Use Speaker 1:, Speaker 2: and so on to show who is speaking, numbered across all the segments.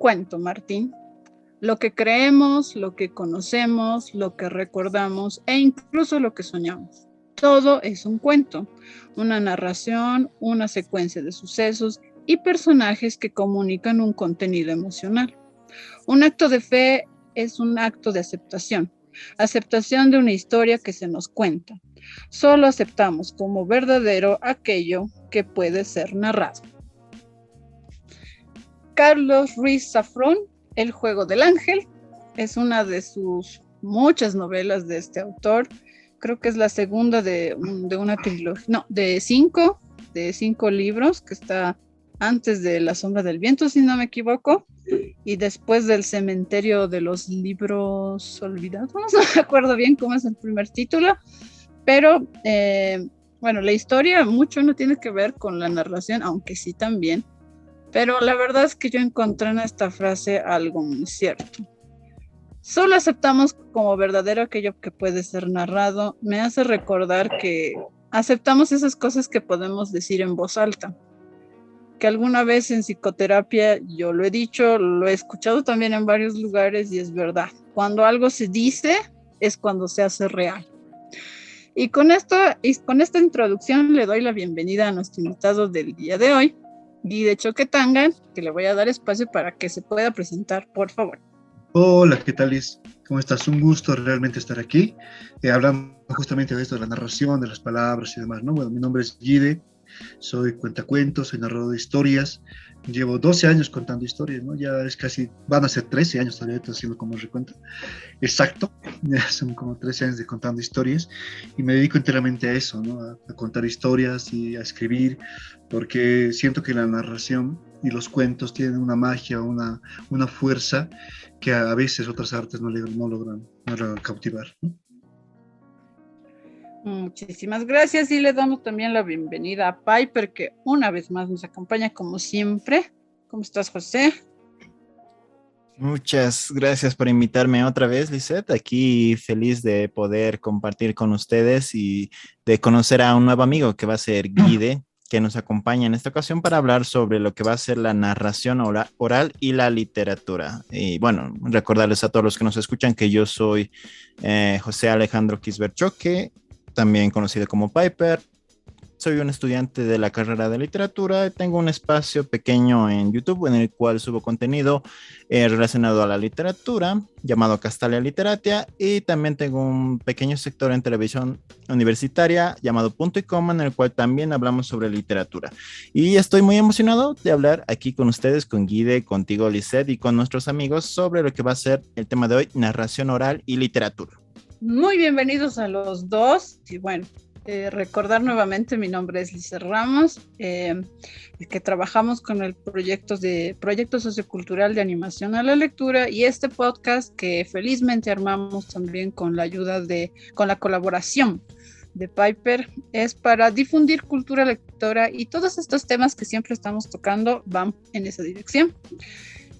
Speaker 1: cuento, Martín? Lo que creemos, lo que conocemos, lo que recordamos e incluso lo que soñamos. Todo es un cuento, una narración, una secuencia de sucesos y personajes que comunican un contenido emocional. Un acto de fe es un acto de aceptación, aceptación de una historia que se nos cuenta. Solo aceptamos como verdadero aquello que puede ser narrado. Carlos Ruiz Zafrón, El juego del ángel, es una de sus muchas novelas de este autor. Creo que es la segunda de una trilogía, no, de cinco libros, que está antes de La sombra del viento, si no me equivoco, y después del cementerio de los libros olvidados. No me acuerdo bien cómo es el primer título, pero bueno, la historia mucho no tiene que ver con la narración, aunque sí también. Pero la verdad es que yo encontré en esta frase algo muy cierto. Solo aceptamos como verdadero aquello que puede ser narrado. Me hace recordar que aceptamos esas cosas que podemos decir en voz alta. Que alguna vez en psicoterapia yo lo he dicho, lo he escuchado también en varios lugares y es verdad. Cuando algo se dice es cuando se hace real. Y con esta introducción le doy la bienvenida a nuestro invitado del día de hoy, Guide Choquetanga, que le voy a dar espacio para que se pueda presentar, por favor.
Speaker 2: Hola, ¿qué tal, Liz? ¿Cómo estás? Un gusto realmente estar aquí, hablando justamente de esto, de la narración, de las palabras y demás, ¿no? Bueno, mi nombre es Guide, soy cuentacuentos, soy narrador de historias, llevo 12 años contando historias, ¿no? Ya es casi, van a ser 13 años todavía, estoy haciendo como recuento exacto, ya son como 13 años de contando historias, y me dedico enteramente a eso, ¿no? A contar historias y a escribir, porque siento que la narración y los cuentos tienen una magia, una fuerza que a veces otras artes no logran cautivar, ¿no?
Speaker 1: Muchísimas gracias y le damos también la bienvenida a Piper, que una vez más nos acompaña como siempre. ¿Cómo estás, José?
Speaker 3: Muchas gracias por invitarme otra vez, Lisette. Aquí feliz de poder compartir con ustedes y de conocer a un nuevo amigo que va a ser Guide, que nos acompaña en esta ocasión para hablar sobre lo que va a ser la narración oral y la literatura. Y bueno, recordarles a todos los que nos escuchan que yo soy José Alejandro Quisberchoque, también conocido como Piper. Soy un estudiante de la carrera de literatura. Tengo un espacio pequeño en YouTube en el cual subo contenido relacionado a la literatura llamado Castalia Literatia, y también tengo un pequeño sector en televisión universitaria llamado Punto y Coma, en el cual también hablamos sobre literatura. Y estoy muy emocionado de hablar aquí con ustedes, con Guide, contigo, Lisette, y con nuestros amigos sobre lo que va a ser el tema de hoy, narración oral y literatura.
Speaker 1: Muy bienvenidos a los dos. Y bueno, recordar nuevamente, mi nombre es Lisette Ramos, que trabajamos con el proyecto sociocultural de animación a la lectura, y este podcast que felizmente armamos también con la colaboración de Piper, es para difundir cultura lectora, y todos estos temas que siempre estamos tocando van en esa dirección.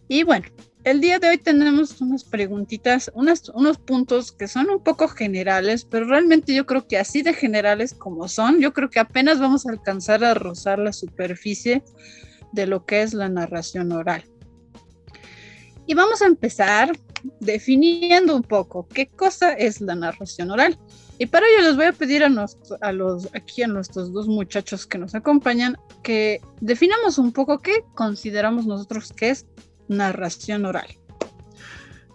Speaker 1: Y bueno, el día de hoy tenemos unas preguntitas, unos puntos que son un poco generales, pero realmente yo creo que así de generales como son, yo creo que apenas vamos a alcanzar a rozar la superficie de lo que es la narración oral. Y vamos a empezar definiendo un poco qué cosa es la narración oral. Y para ello les voy a pedir a nuestros dos muchachos que nos acompañan que definamos un poco qué consideramos nosotros que es narración oral.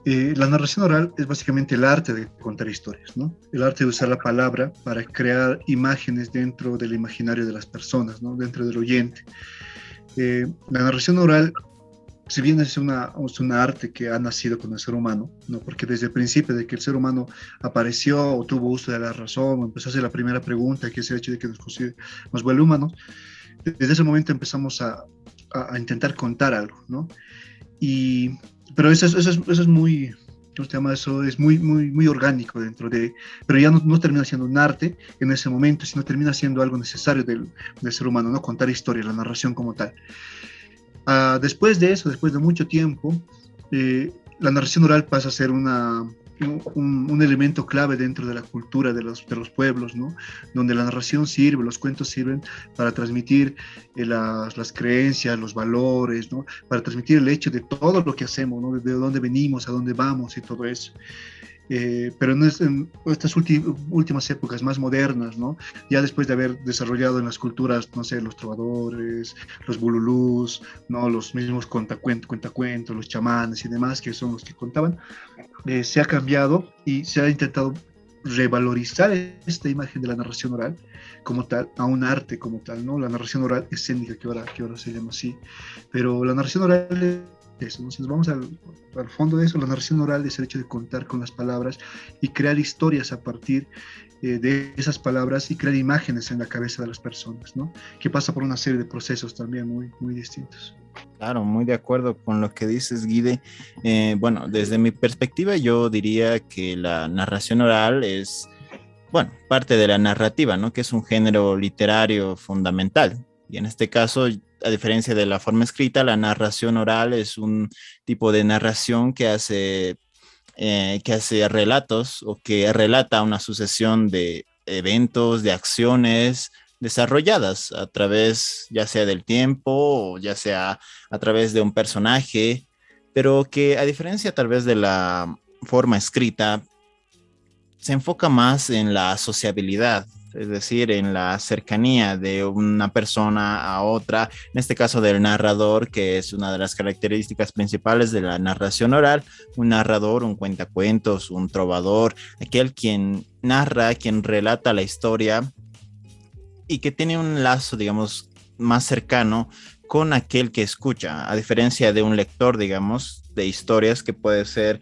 Speaker 2: La narración oral es básicamente el arte de contar historias, ¿no? El arte de usar la palabra para crear imágenes dentro del imaginario de las personas, ¿no? Dentro del oyente. La narración oral, si bien es una arte que ha nacido con el ser humano, ¿no? Porque desde el principio de que el ser humano apareció o tuvo uso de la razón o empezó a hacer la primera pregunta, que es el hecho de que nos vuelve humanos, desde ese momento empezamos a intentar contar algo, ¿no? Pero eso es muy, ¿cómo se llama? Eso es muy orgánico dentro de, pero ya no termina siendo un arte en ese momento, sino termina siendo algo necesario del ser humano, ¿no? Contar historia, la narración como tal. Después de eso, después de mucho tiempo, la narración oral pasa a ser un elemento clave dentro de la cultura de los pueblos, ¿no? Donde la narración sirve, los cuentos sirven para transmitir las creencias, los valores, ¿no? Para transmitir el hecho de todo lo que hacemos, ¿no? De dónde venimos, a dónde vamos y todo eso. Pero en estas últimas épocas más modernas, ¿no? Ya después de haber desarrollado en las culturas, no sé, los trovadores, los bululús, ¿no? Los mismos cuentacuentos, los chamanes y demás, que son los que contaban, se ha cambiado y se ha intentado revalorizar esta imagen de la narración oral como tal, a un arte como tal, ¿no? La narración oral escénica, que ahora se llama así, pero la narración oral eso. Entonces vamos al fondo de eso. La narración oral es el hecho de contar con las palabras y crear historias a partir de esas palabras y crear imágenes en la cabeza de las personas, ¿no? Que pasa por una serie de procesos también muy, muy distintos.
Speaker 3: Claro, muy de acuerdo con lo que dices, Guide. Bueno, desde mi perspectiva yo diría que la narración oral es, bueno, parte de la narrativa, ¿no? Que es un género literario fundamental. Y en este caso, a diferencia de la forma escrita, la narración oral es un tipo de narración que hace relatos o que relata una sucesión de eventos, de acciones desarrolladas a través ya sea del tiempo o ya sea a través de un personaje, pero que a diferencia tal vez de la forma escrita, se enfoca más en la sociabilidad, es decir, en la cercanía de una persona a otra, en este caso del narrador, que es una de las características principales de la narración oral. Un narrador, un cuentacuentos, un trovador, aquel quien narra, quien relata la historia y que tiene un lazo, digamos, más cercano con aquel que escucha, a diferencia de un lector, digamos, de historias que puede ser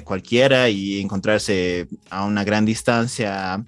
Speaker 3: cualquiera y encontrarse a una gran distancia,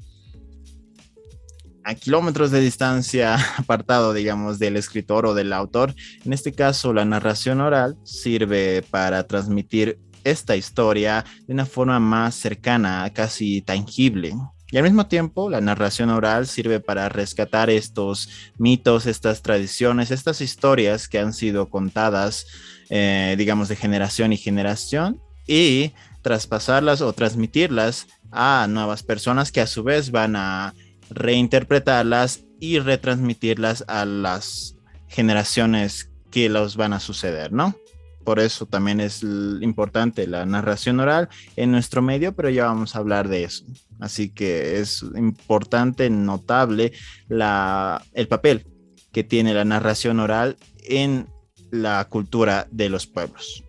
Speaker 3: a kilómetros de distancia, apartado, digamos, del escritor o del autor. En este caso, la narración oral sirve para transmitir esta historia de una forma más cercana, casi tangible. Y al mismo tiempo, la narración oral sirve para rescatar estos mitos, estas tradiciones, estas historias que han sido contadas, digamos, de generación y generación, y traspasarlas o transmitirlas a nuevas personas que a su vez van a reinterpretarlas y retransmitirlas a las generaciones que los van a suceder, ¿no? Por eso también es importante la narración oral en nuestro medio, pero ya vamos a hablar de eso. Así que es importante, notable el papel que tiene la narración oral en la cultura de los pueblos.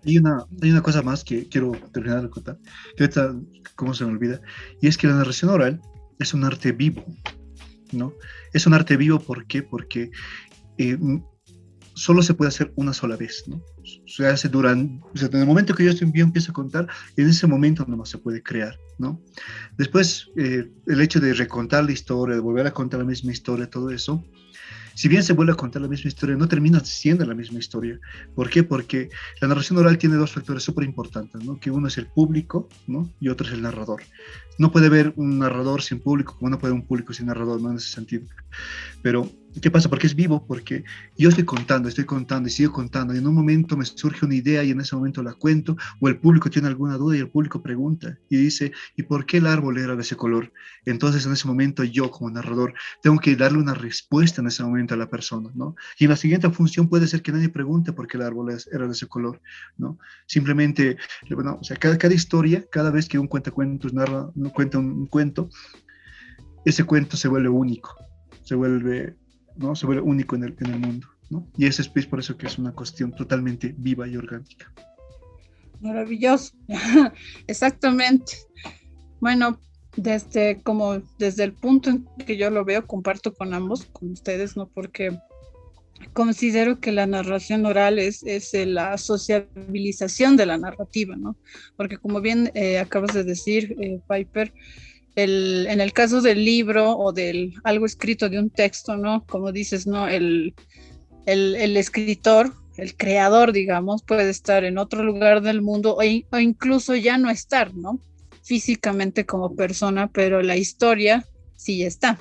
Speaker 2: Hay una cosa más que quiero terminar de contar, que ahorita, ¿cómo se me olvida? Y es que la narración oral es un arte vivo, ¿no? Es un arte vivo, ¿por qué? Porque solo se puede hacer una sola vez, ¿no? Se hace en el momento que yo empiezo a contar, en ese momento nomás se puede crear, ¿no? Después, el hecho de recontar la historia, de volver a contar la misma historia, todo eso, si bien se vuelve a contar la misma historia, no termina siendo la misma historia. ¿Por qué? Porque la narración oral tiene dos factores súper importantes, ¿no? Que uno es el público, ¿no? Y otro es el narrador. No puede haber un narrador sin público, como no puede haber un público sin narrador, ¿no? En ese sentido. Pero, ¿qué pasa? Porque es vivo, porque yo estoy contando y sigo contando, y en un momento me surge una idea y en ese momento la cuento, o el público tiene alguna duda y el público pregunta y dice, ¿y por qué el árbol era de ese color? Entonces, en ese momento yo, como narrador, tengo que darle una respuesta en ese momento a la persona, ¿no? Y en la siguiente función puede ser que nadie pregunte por qué el árbol era de ese color, ¿no? Simplemente, bueno, o sea, cada historia, cada vez que un cuentacuentos cuenta un cuento, ese cuento se vuelve único, se vuelve único en el mundo, ¿no? Y eso es por eso que es una cuestión totalmente viva y orgánica.
Speaker 1: Maravilloso, exactamente. Bueno, desde el punto en que yo lo veo, comparto con ambos, con ustedes, ¿no? Porque considero que la narración oral es la sociabilización de la narrativa, ¿no? Porque como bien acabas de decir, Piper, en el caso del libro o del algo escrito de un texto, ¿no? Como dices, ¿no? El escritor, el creador, digamos, puede estar en otro lugar del mundo o incluso ya no estar, ¿no? Físicamente como persona, pero la historia sí está.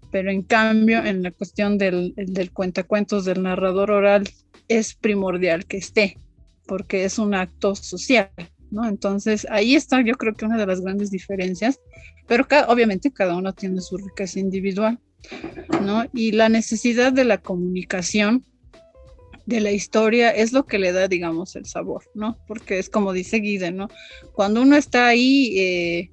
Speaker 1: Pero en cambio, en la cuestión del cuentacuentos, del narrador oral, es primordial que esté, porque es un acto social. ¿no? Entonces, ahí está, yo creo que una de las grandes diferencias, pero obviamente cada uno tiene su riqueza individual, ¿no? Y la necesidad de la comunicación de la historia es lo que le da, digamos, el sabor, ¿no? Porque es como dice Guide, ¿no? Cuando uno está ahí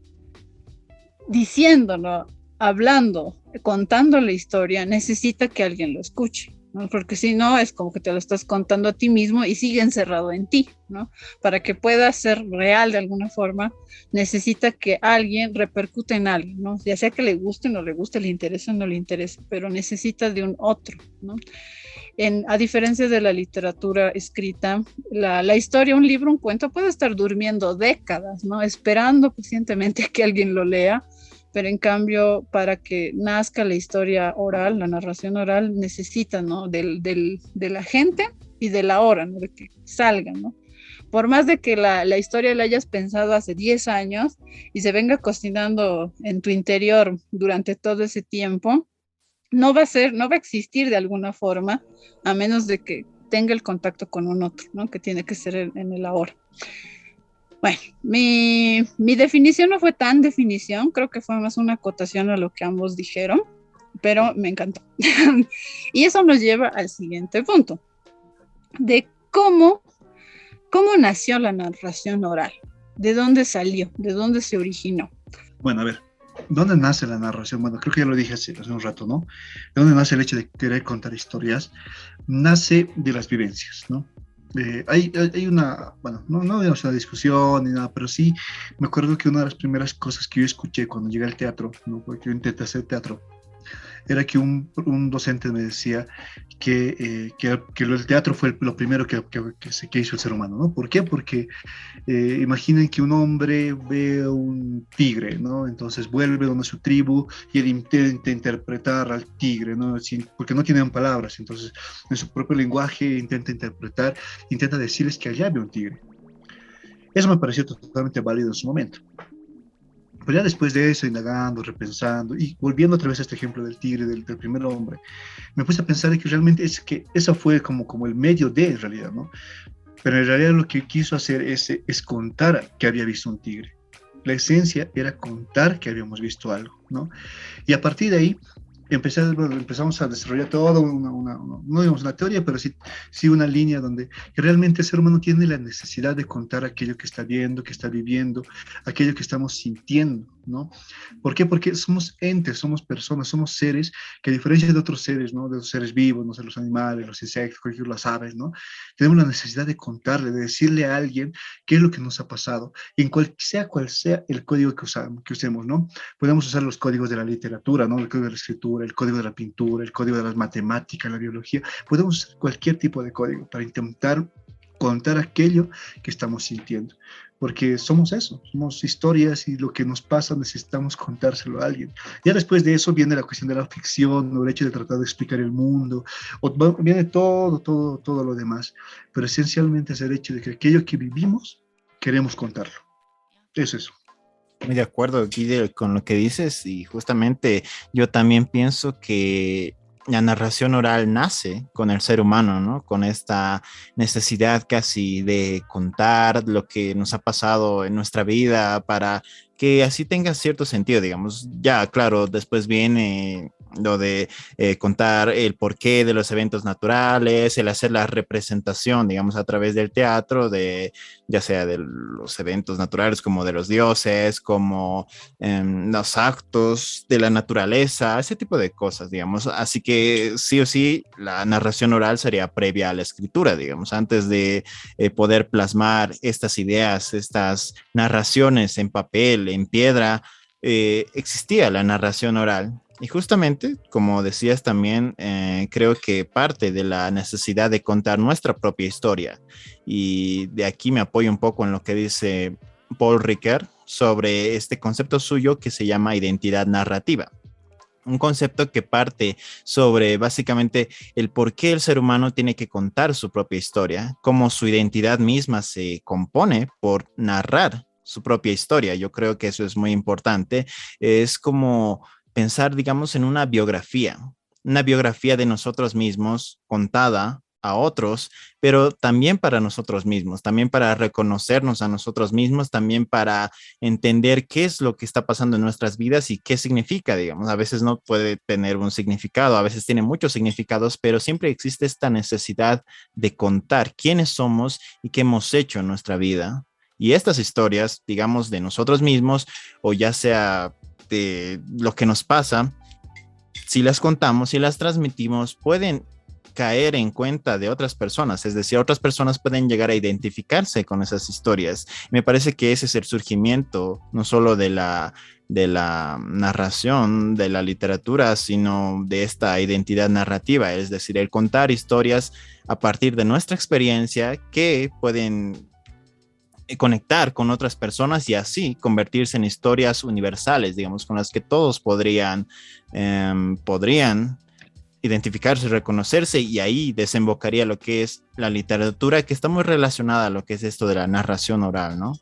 Speaker 1: diciéndolo, hablando, contando la historia, necesita que alguien lo escuche, ¿no? Porque si no, es como que te lo estás contando a ti mismo y sigue encerrado en ti, ¿no? Para que pueda ser real de alguna forma, necesita que alguien repercute en alguien, ¿no? Ya sea que le guste o no le guste, le interese o no le interese, pero necesita de un otro, ¿no? A diferencia de la literatura escrita, la historia, un libro, un cuento puede estar durmiendo décadas, ¿no? Esperando pacientemente a que alguien lo lea, pero en cambio, para que nazca la historia oral, la narración oral, necesita, ¿no? De la gente y de la hora, ¿no? De que salga, ¿no? Por más de que la historia la hayas pensado hace 10 años y se venga cocinando en tu interior durante todo ese tiempo, no va a existir de alguna forma, a menos de que tenga el contacto con un otro, ¿no? Que tiene que ser en el ahora. Bueno, mi definición no fue tan definición, creo que fue más una acotación a lo que ambos dijeron, pero me encantó. Y eso nos lleva al siguiente punto, de cómo nació la narración oral, de dónde salió, de dónde se originó.
Speaker 2: Bueno, a ver, ¿dónde nace la narración? Bueno, creo que ya lo dije hace un rato, ¿no? ¿De dónde nace el hecho de querer contar historias? Nace de las vivencias, ¿no? Hay una, bueno, no digamos una discusión ni nada, pero sí me acuerdo que una de las primeras cosas que yo escuché cuando llegué al teatro, ¿no? Porque yo intenté hacer teatro, era que un docente me decía que el teatro fue lo primero que hizo el ser humano, ¿no? ¿Por qué? Porque imaginen que un hombre ve un tigre, ¿no? Entonces vuelve donde su tribu y él intenta interpretar al tigre, ¿no? Porque no tienen palabras, entonces en su propio lenguaje intenta interpretar, intenta decirles que allá había un tigre. Eso me pareció totalmente válido en su momento. Pero ya después de eso, indagando, repensando y volviendo otra vez a este ejemplo del tigre, del primer hombre, me puse a pensar que realmente eso fue como el medio de, en realidad, ¿no? Pero en realidad lo que quiso hacer es contar que había visto un tigre. La esencia era contar que habíamos visto algo, ¿no? Y a partir de ahí empezamos a desarrollar toda no digamos una teoría, pero sí una línea donde realmente el ser humano tiene la necesidad de contar aquello que está viendo, que está viviendo, aquello que estamos sintiendo, ¿no? ¿Por qué? Porque somos entes, somos personas, somos seres que a diferencia de otros seres, ¿no? De los seres vivos, no sé, los animales, los insectos, las aves, ¿no? Tenemos la necesidad de contarle, de decirle a alguien qué es lo que nos ha pasado, en cual sea el código que usemos, ¿no? Podemos usar los códigos de la literatura, ¿no? El código de la escritura, el código de la pintura, el código de las matemáticas, la biología. Podemos usar cualquier tipo de código para intentar contar aquello que estamos sintiendo, porque somos eso, somos historias y lo que nos pasa necesitamos contárselo a alguien. Ya después de eso viene la cuestión de la ficción o el hecho de tratar de explicar el mundo, o viene todo lo demás, pero esencialmente es el hecho de que aquello que vivimos queremos contarlo. Es eso.
Speaker 3: Muy de acuerdo, Guide, con lo que dices, y justamente yo también pienso que la narración oral nace con el ser humano, ¿no? Con esta necesidad casi de contar lo que nos ha pasado en nuestra vida para que así tenga cierto sentido, digamos. Ya, claro, después viene lo de contar el porqué de los eventos naturales, el hacer la representación, digamos, a través del teatro, ya sea de los eventos naturales como de los dioses, como los actos de la naturaleza, ese tipo de cosas, digamos. Así que sí o sí, la narración oral sería previa a la escritura, digamos, antes de poder plasmar estas ideas, estas narraciones en papel, en piedra, existía la narración oral. Y justamente, como decías también, creo que parte de la necesidad de contar nuestra propia historia, y de aquí me apoyo un poco en lo que dice Paul Ricoeur sobre este concepto suyo que se llama identidad narrativa. Un concepto que parte sobre básicamente el por qué el ser humano tiene que contar su propia historia, cómo su identidad misma se compone por narrar su propia historia. Yo creo que eso es muy importante. Es como pensar, digamos, en una biografía de nosotros mismos contada a otros, pero también para nosotros mismos, también para reconocernos a nosotros mismos, también para entender qué es lo que está pasando en nuestras vidas y qué significa, digamos. A veces no puede tener un significado, a veces tiene muchos significados, pero siempre existe esta necesidad de contar quiénes somos y qué hemos hecho en nuestra vida. Y estas historias, digamos, de nosotros mismos, o ya sea de lo que nos pasa, si las contamos, si las transmitimos, pueden caer en cuenta de otras personas, es decir, otras personas pueden llegar a identificarse con esas historias. Me parece que ese es el surgimiento, no solo de la narración, de la literatura, sino de esta identidad narrativa, es decir, el contar historias a partir de nuestra experiencia que pueden conectar con otras personas y así convertirse en historias universales, digamos, con las que todos podrían identificarse, reconocerse, y ahí desembocaría lo que es la literatura, que está muy relacionada a lo que es esto de la narración oral, ¿no?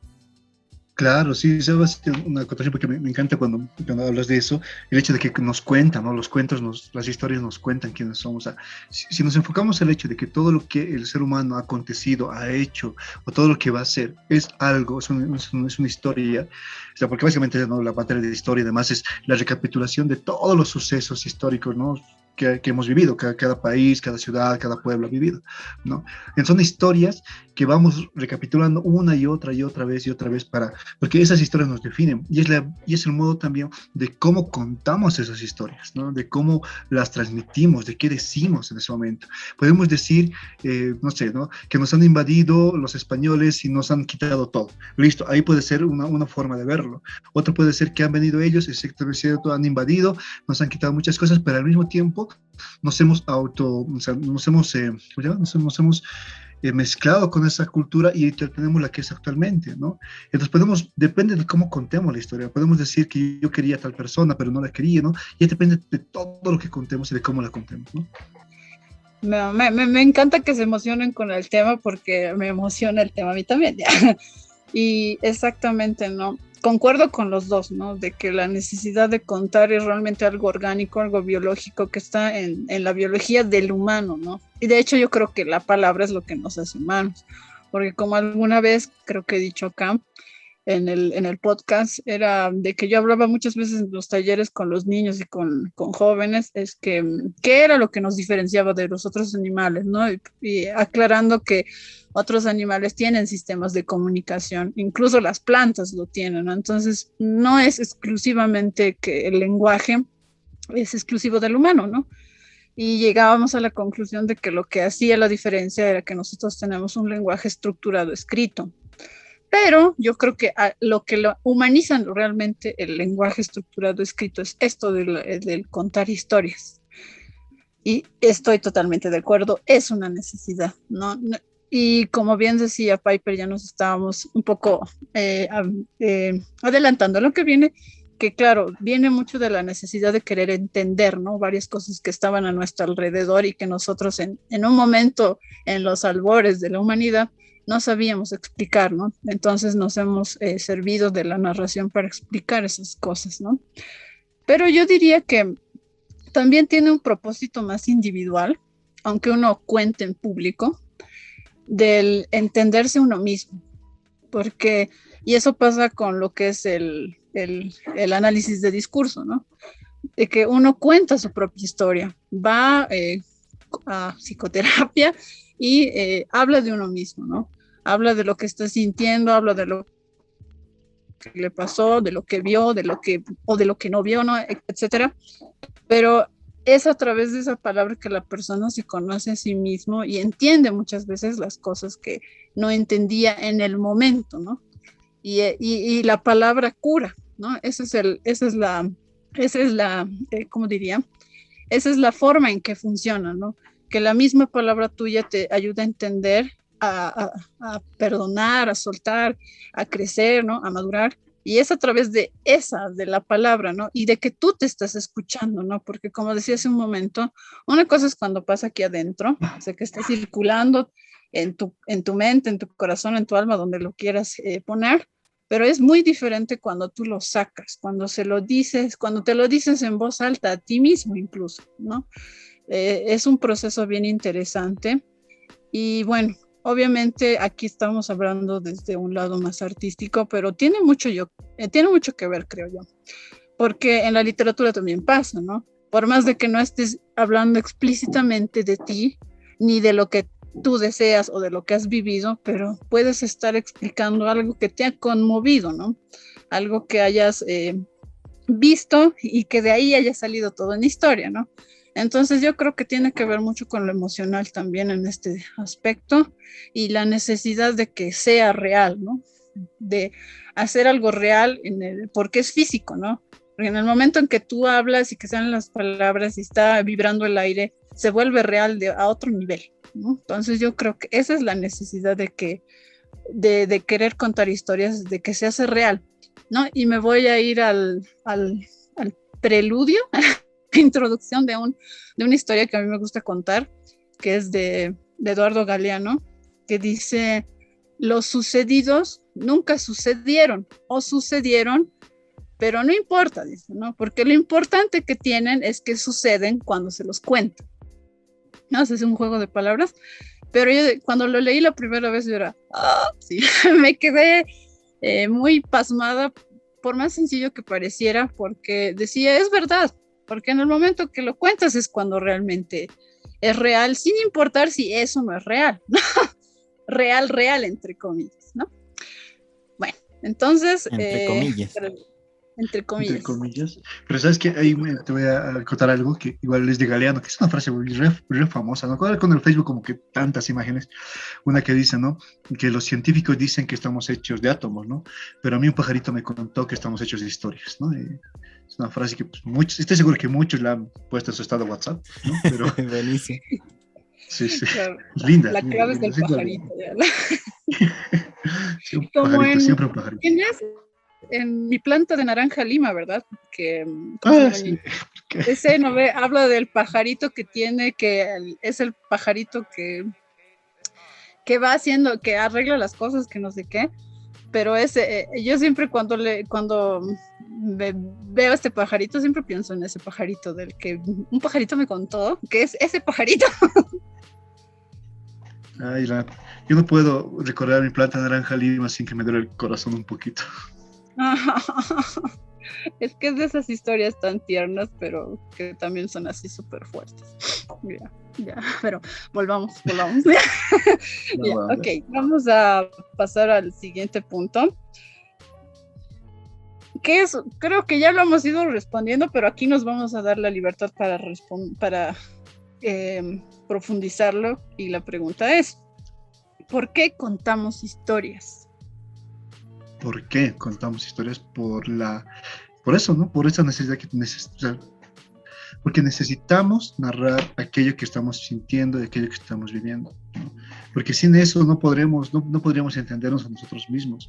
Speaker 2: Claro, sí, sabes, una acotación porque me encanta cuando hablas de eso, el hecho de que nos cuentan, ¿no? Los cuentos, las historias nos cuentan quiénes somos. O sea, si nos enfocamos en el hecho de que todo lo que el ser humano ha acontecido, ha hecho, o todo lo que va a hacer, es algo, es una historia, o sea, porque básicamente, ¿no?, la materia de historia además es la recapitulación de todos los sucesos históricos, ¿no?, que hemos vivido, cada país, cada ciudad, cada pueblo ha vivido, ¿no? Son historias que vamos recapitulando una y otra vez porque esas historias nos definen y es el modo también de cómo contamos esas historias, ¿no? De cómo las transmitimos, de qué decimos en ese momento. Podemos decir, no sé, ¿no?, que nos han invadido los españoles y nos han quitado todo. Listo, ahí puede ser una forma de verlo. Otra puede ser que han venido ellos, es cierto, han invadido, nos han quitado muchas cosas, pero al mismo tiempo nos hemos mezclado con esa cultura y tenemos la que es actualmente, ¿no? Entonces depende de cómo contemos la historia, podemos decir que yo quería a tal persona, pero no la quería, ¿no? Y depende de todo lo que contemos y de cómo la contemos, ¿no?
Speaker 1: Me encanta que se emocionen con el tema porque me emociona el tema a mí también, ¿ya? Y exactamente, ¿no? Concuerdo con los dos, ¿no? De que la necesidad de contar es realmente algo orgánico, algo biológico que está en la biología del humano, ¿no? Y de hecho yo creo que la palabra es lo que nos hace humanos, porque como alguna vez creo que he dicho acá en el podcast, era de que yo hablaba muchas veces en los talleres con los niños y con jóvenes, es que qué era lo que nos diferenciaba de los otros animales, ¿no? Y aclarando que otros animales tienen sistemas de comunicación, incluso las plantas lo tienen, ¿no? Entonces, no es exclusivamente que el lenguaje es exclusivo del humano, ¿no? Y llegábamos a la conclusión de que lo que hacía la diferencia era que nosotros tenemos un lenguaje estructurado escrito. Pero yo creo que lo que lo humanizan realmente el lenguaje estructurado escrito es esto del contar historias. Y estoy totalmente de acuerdo, es una necesidad, ¿no? Y como bien decía Piper, ya nos estábamos un poco adelantando a lo que viene, que claro, viene mucho de la necesidad de querer entender, ¿no? Varias cosas que estaban a nuestro alrededor y que nosotros en un momento, en los albores de la humanidad, no sabíamos explicar, ¿no? Entonces nos hemos servido de la narración para explicar esas cosas, ¿no? Pero yo diría que también tiene un propósito más individual, aunque uno cuente en público, del entenderse uno mismo, porque, y eso pasa con lo que es el análisis de discurso, ¿no? De que uno cuenta su propia historia, va a psicoterapia y habla de uno mismo, ¿no? Habla de lo que está sintiendo, habla de lo que le pasó, de lo que vio, o de lo que no vio, ¿no? Etcétera. Pero es a través de esa palabra que la persona se conoce a sí mismo y entiende muchas veces las cosas que no entendía en el momento, ¿no? Y la palabra cura, ¿no? Esa es la ¿cómo diría? Esa es la forma en que funciona, ¿no? Que la misma palabra tuya te ayuda a entender, a perdonar, a soltar, a crecer, ¿no? A madurar. Y es a través de la palabra, ¿no? Y de que tú te estás escuchando, ¿no? Porque como decía hace un momento, una cosa es cuando pasa aquí adentro, o sea, que está circulando en tu mente, en tu corazón, en tu alma, donde lo quieras poner, pero es muy diferente cuando tú lo sacas, cuando te lo dices en voz alta a ti mismo incluso, ¿no? Es un proceso bien interesante Y bueno, obviamente aquí estamos hablando desde un lado más artístico, pero tiene mucho que ver, creo yo, porque en la literatura también pasa, ¿no? Por más de que no estés hablando explícitamente de ti, ni de lo que tú deseas o de lo que has vivido, pero puedes estar explicando algo que te ha conmovido, ¿no? Algo que hayas visto y que de ahí haya salido todo en historia, ¿no? Entonces yo creo que tiene que ver mucho con lo emocional también en este aspecto y la necesidad de que sea real, ¿no? De hacer algo real porque es físico, ¿no? Porque en el momento en que tú hablas y que salen las palabras y está vibrando el aire, se vuelve real a otro nivel, ¿no? Entonces yo creo que esa es la necesidad de querer contar historias, de que se hace real, ¿no? Y me voy a ir al preludio, introducción de una historia que a mí me gusta contar, que es de Eduardo Galeano, que dice: los sucedidos nunca sucedieron o sucedieron, pero no importa, dice, ¿no? Porque lo importante que tienen es que suceden cuando se los cuenta. No sé, es un juego de palabras, pero yo cuando lo leí la primera vez yo era, sí, me quedé muy pasmada, por más sencillo que pareciera, porque decía, es verdad, porque en el momento que lo cuentas es cuando realmente es real, sin importar si eso no es real, ¿no? Real, entre comillas, ¿no? Bueno, entonces...
Speaker 3: Entre comillas.
Speaker 1: Entre comillas.
Speaker 2: Entre comillas. Pero sabes que ahí te voy a contar algo que igual es de Galeano, que es una frase re famosa, ¿no? Con el Facebook como que tantas imágenes, una que dice, ¿no? Que los científicos dicen que estamos hechos de átomos, ¿no? Pero a mí un pajarito me contó que estamos hechos de historias, ¿no? Es una frase que pues, estoy seguro que muchos la han puesto en su estado de WhatsApp, ¿no? Pero...
Speaker 3: Buenísimo.
Speaker 2: Sí, sí.
Speaker 1: Claro.
Speaker 2: Linda.
Speaker 1: La clave es del
Speaker 2: sí,
Speaker 1: pajarito.
Speaker 2: Sí, un
Speaker 1: Como
Speaker 2: pajarito, siempre un pajarito.
Speaker 1: ¿Tienes? En mi planta de naranja lima, ¿verdad? Que
Speaker 2: Sí.
Speaker 1: ese no ve, habla del pajarito que tiene, es el pajarito que va haciendo, que arregla las cosas, que no sé qué, pero yo siempre cuando veo este pajarito, siempre pienso en ese pajarito del que un pajarito me contó, que es ese pajarito.
Speaker 2: Ay, yo no puedo recordar mi planta naranja lima sin que me duele el corazón un poquito.
Speaker 1: Es que es de esas historias tan tiernas, pero que también son así súper fuertes. Ya, pero volvamos. Ya, ok, vamos a pasar al siguiente punto. Que es, creo que ya lo hemos ido respondiendo, pero aquí nos vamos a dar la libertad para profundizarlo. Y la pregunta es, ¿por qué contamos historias?
Speaker 2: ¿Por qué contamos historias? Por eso, ¿no? Por esa necesidad que necesitamos. Porque necesitamos narrar aquello que estamos sintiendo y aquello que estamos viviendo, ¿no? Porque sin eso no podríamos entendernos a nosotros mismos.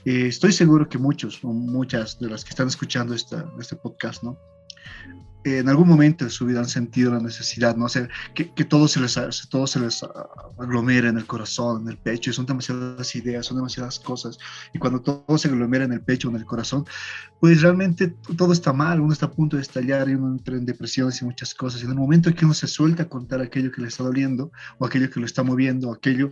Speaker 2: Estoy seguro que muchos o muchas de las que están escuchando este podcast, ¿no? En algún momento de su vida han sentido la necesidad, ¿no? O sea, que todo se les aglomera en el corazón, en el pecho, y son demasiadas ideas, son demasiadas cosas, y cuando todo se aglomera en el pecho o en el corazón, pues realmente todo está mal, uno está a punto de estallar y uno entra en depresiones y muchas cosas, y en el momento en que uno se suelta a contar aquello que le está doliendo, o aquello que lo está moviendo, aquello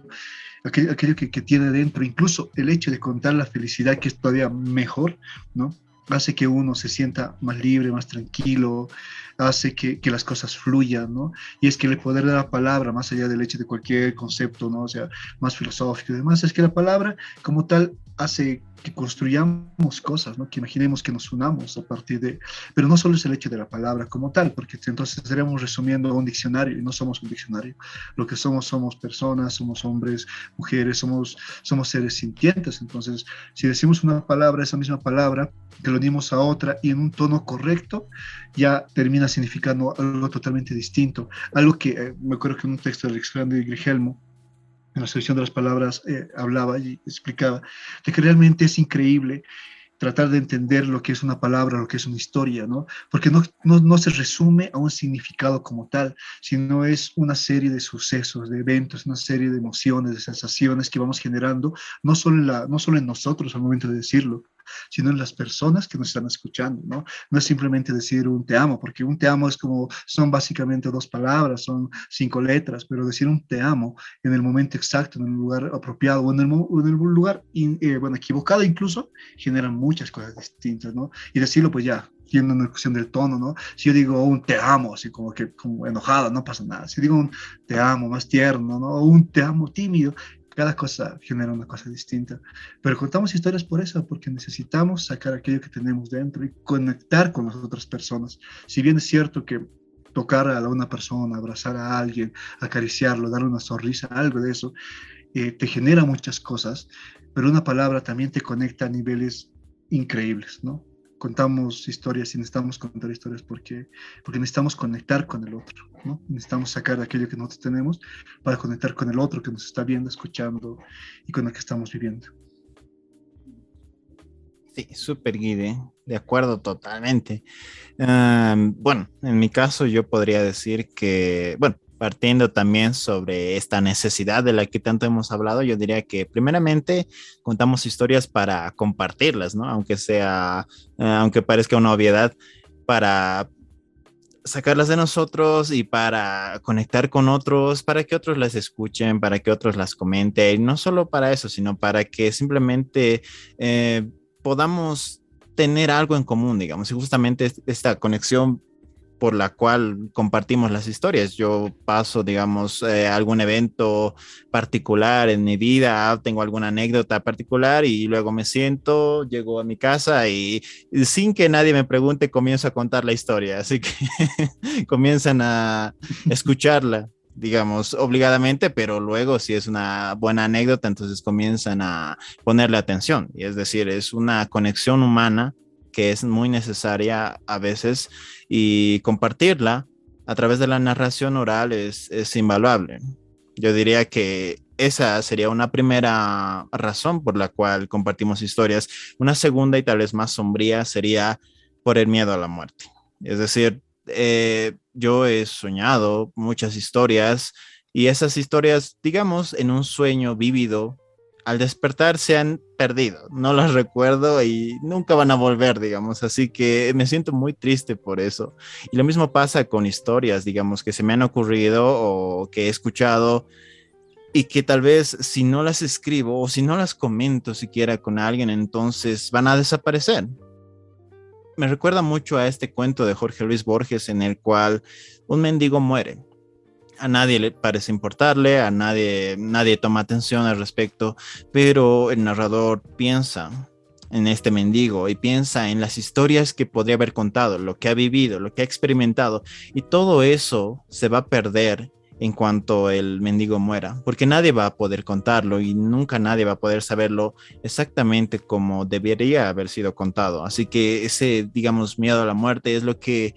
Speaker 2: que tiene dentro, incluso el hecho de contar la felicidad, que es todavía mejor, ¿no? Hace que uno se sienta más libre, más tranquilo, hace que las cosas fluyan, ¿no? Y es que el poder de la palabra, más allá del hecho de cualquier concepto, ¿no? O sea, más filosófico y demás, es que la palabra como tal hace que construyamos cosas, ¿no? Que imaginemos que nos unamos a partir de... Pero no solo es el hecho de la palabra como tal, porque entonces estaríamos resumiendo un diccionario y no somos un diccionario. Lo que somos personas, somos hombres, mujeres, somos seres sintientes. Entonces, si decimos una palabra, esa misma palabra, que lo unimos a otra y en un tono correcto, ya termina significando algo totalmente distinto. Algo que me acuerdo que en un texto de Alexander Grigelmo, en la selección de las palabras, hablaba y explicaba de que realmente es increíble tratar de entender lo que es una palabra, lo que es una historia, ¿no? Porque no se resume a un significado como tal, sino es una serie de sucesos, de eventos, una serie de emociones, de sensaciones que vamos generando, no solo en nosotros al momento de decirlo, sino en las personas que nos están escuchando, ¿no? No es simplemente decir un te amo, porque un te amo es como, son básicamente dos palabras, son 5 letras, pero decir un te amo en el momento exacto, en el lugar apropiado o en el lugar, bueno, equivocado incluso, genera muchas cosas distintas, ¿no? Y decirlo pues ya, tiene una cuestión del tono, ¿no? Si yo digo un te amo, así como que como enojado, no pasa nada. Si digo un te amo más tierno, ¿no? O un te amo tímido, cada cosa genera una cosa distinta. Pero contamos historias por eso, porque necesitamos sacar aquello que tenemos dentro y conectar con las otras personas. Si bien es cierto que tocar a una persona, abrazar a alguien, acariciarlo, darle una sonrisa, algo de eso, te genera muchas cosas, pero una palabra también te conecta a niveles increíbles, ¿no? Contamos historias y necesitamos contar historias porque necesitamos conectar con el otro, ¿no? Necesitamos sacar aquello que nosotros tenemos para conectar con el otro que nos está viendo, escuchando y con el que estamos viviendo.
Speaker 3: Sí, súper Guide, de acuerdo totalmente. Bueno, en mi caso yo podría decir que, bueno, partiendo también sobre esta necesidad de la que tanto hemos hablado, yo diría que primeramente contamos historias para compartirlas, ¿no? Aunque sea, aunque parezca una obviedad, para sacarlas de nosotros y para conectar con otros, para que otros las escuchen, para que otros las comenten, y no solo para eso, sino para que simplemente podamos tener algo en común, digamos, y justamente esta conexión por la cual compartimos las historias. Yo paso, digamos, algún evento particular en mi vida, tengo alguna anécdota particular y luego me siento, llego a mi casa y sin que nadie me pregunte, comienzo a contar la historia. Así que comienzan a escucharla, digamos, obligadamente, pero luego si es una buena anécdota, entonces comienzan a ponerle atención. Y es decir, es una conexión humana que es muy necesaria a veces y compartirla a través de la narración oral es invaluable. Yo diría que esa sería una primera razón por la cual compartimos historias. Una segunda y tal vez más sombría sería por el miedo a la muerte. Es decir, yo he soñado muchas historias y esas historias, digamos, en un sueño vívido, al despertar se han perdido, no las recuerdo y nunca van a volver, digamos, así que me siento muy triste por eso. Y lo mismo pasa con historias, digamos, que se me han ocurrido o que he escuchado y que tal vez si no las escribo o si no las comento siquiera con alguien, entonces van a desaparecer. Me recuerda mucho a este cuento de Jorge Luis Borges en el cual un mendigo muere. A nadie le parece importarle, a nadie toma atención al respecto, pero el narrador piensa en este mendigo y piensa en las historias que podría haber contado, lo que ha vivido, lo que ha experimentado, y todo eso se va a perder en cuanto el mendigo muera, porque nadie va a poder contarlo y nunca nadie va a poder saberlo exactamente como debería haber sido contado. Así que ese, digamos, miedo a la muerte es lo que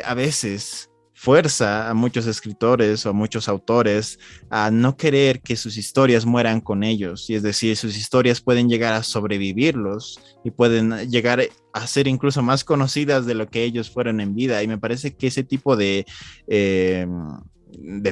Speaker 3: a veces fuerza a muchos escritores o a muchos autores a no querer que sus historias mueran con ellos. Y es decir, sus historias pueden llegar a sobrevivirlos y pueden llegar a ser incluso más conocidas de lo que ellos fueron en vida. Y me parece que ese tipo de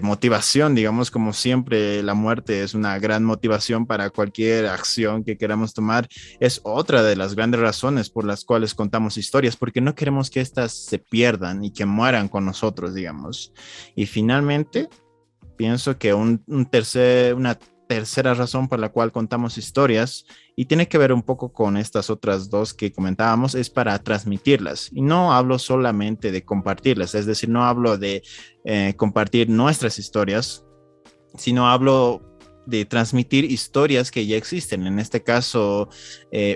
Speaker 3: motivación, digamos, como siempre la muerte es una gran motivación para cualquier acción que queramos tomar, es otra de las grandes razones por las cuales contamos historias, porque no queremos que éstas se pierdan y que mueran con nosotros, digamos. Y finalmente, pienso que una tercera razón por la cual contamos historias, y tiene que ver un poco con estas otras dos que comentábamos, es para transmitirlas. Y no hablo solamente de compartirlas, es decir, no hablo de compartir nuestras historias, sino hablo de transmitir historias que ya existen. En este caso,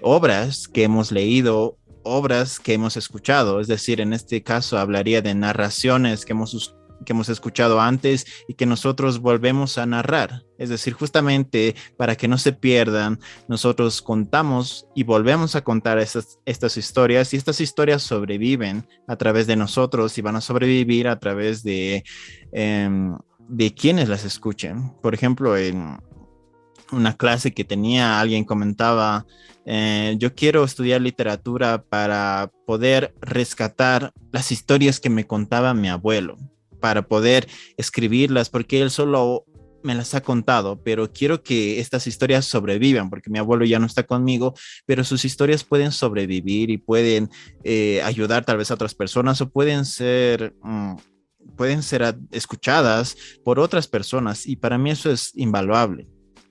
Speaker 3: obras que hemos leído, obras que hemos escuchado. Es decir, en este caso hablaría de narraciones que hemos escuchado antes y que nosotros volvemos a narrar. Es decir, justamente para que no se pierdan, nosotros contamos y volvemos a contar estas historias, y estas historias sobreviven a través de nosotros y van a sobrevivir a través de quienes las escuchen. Por ejemplo, en una clase que tenía, alguien comentaba, yo quiero estudiar literatura para poder rescatar las historias que me contaba mi abuelo, para poder escribirlas, porque él solo me las ha contado, pero quiero que estas historias sobrevivan, porque mi abuelo ya no está conmigo, pero sus historias pueden sobrevivir y pueden ayudar tal vez a otras personas o pueden ser escuchadas por otras personas y para mí eso es invaluable.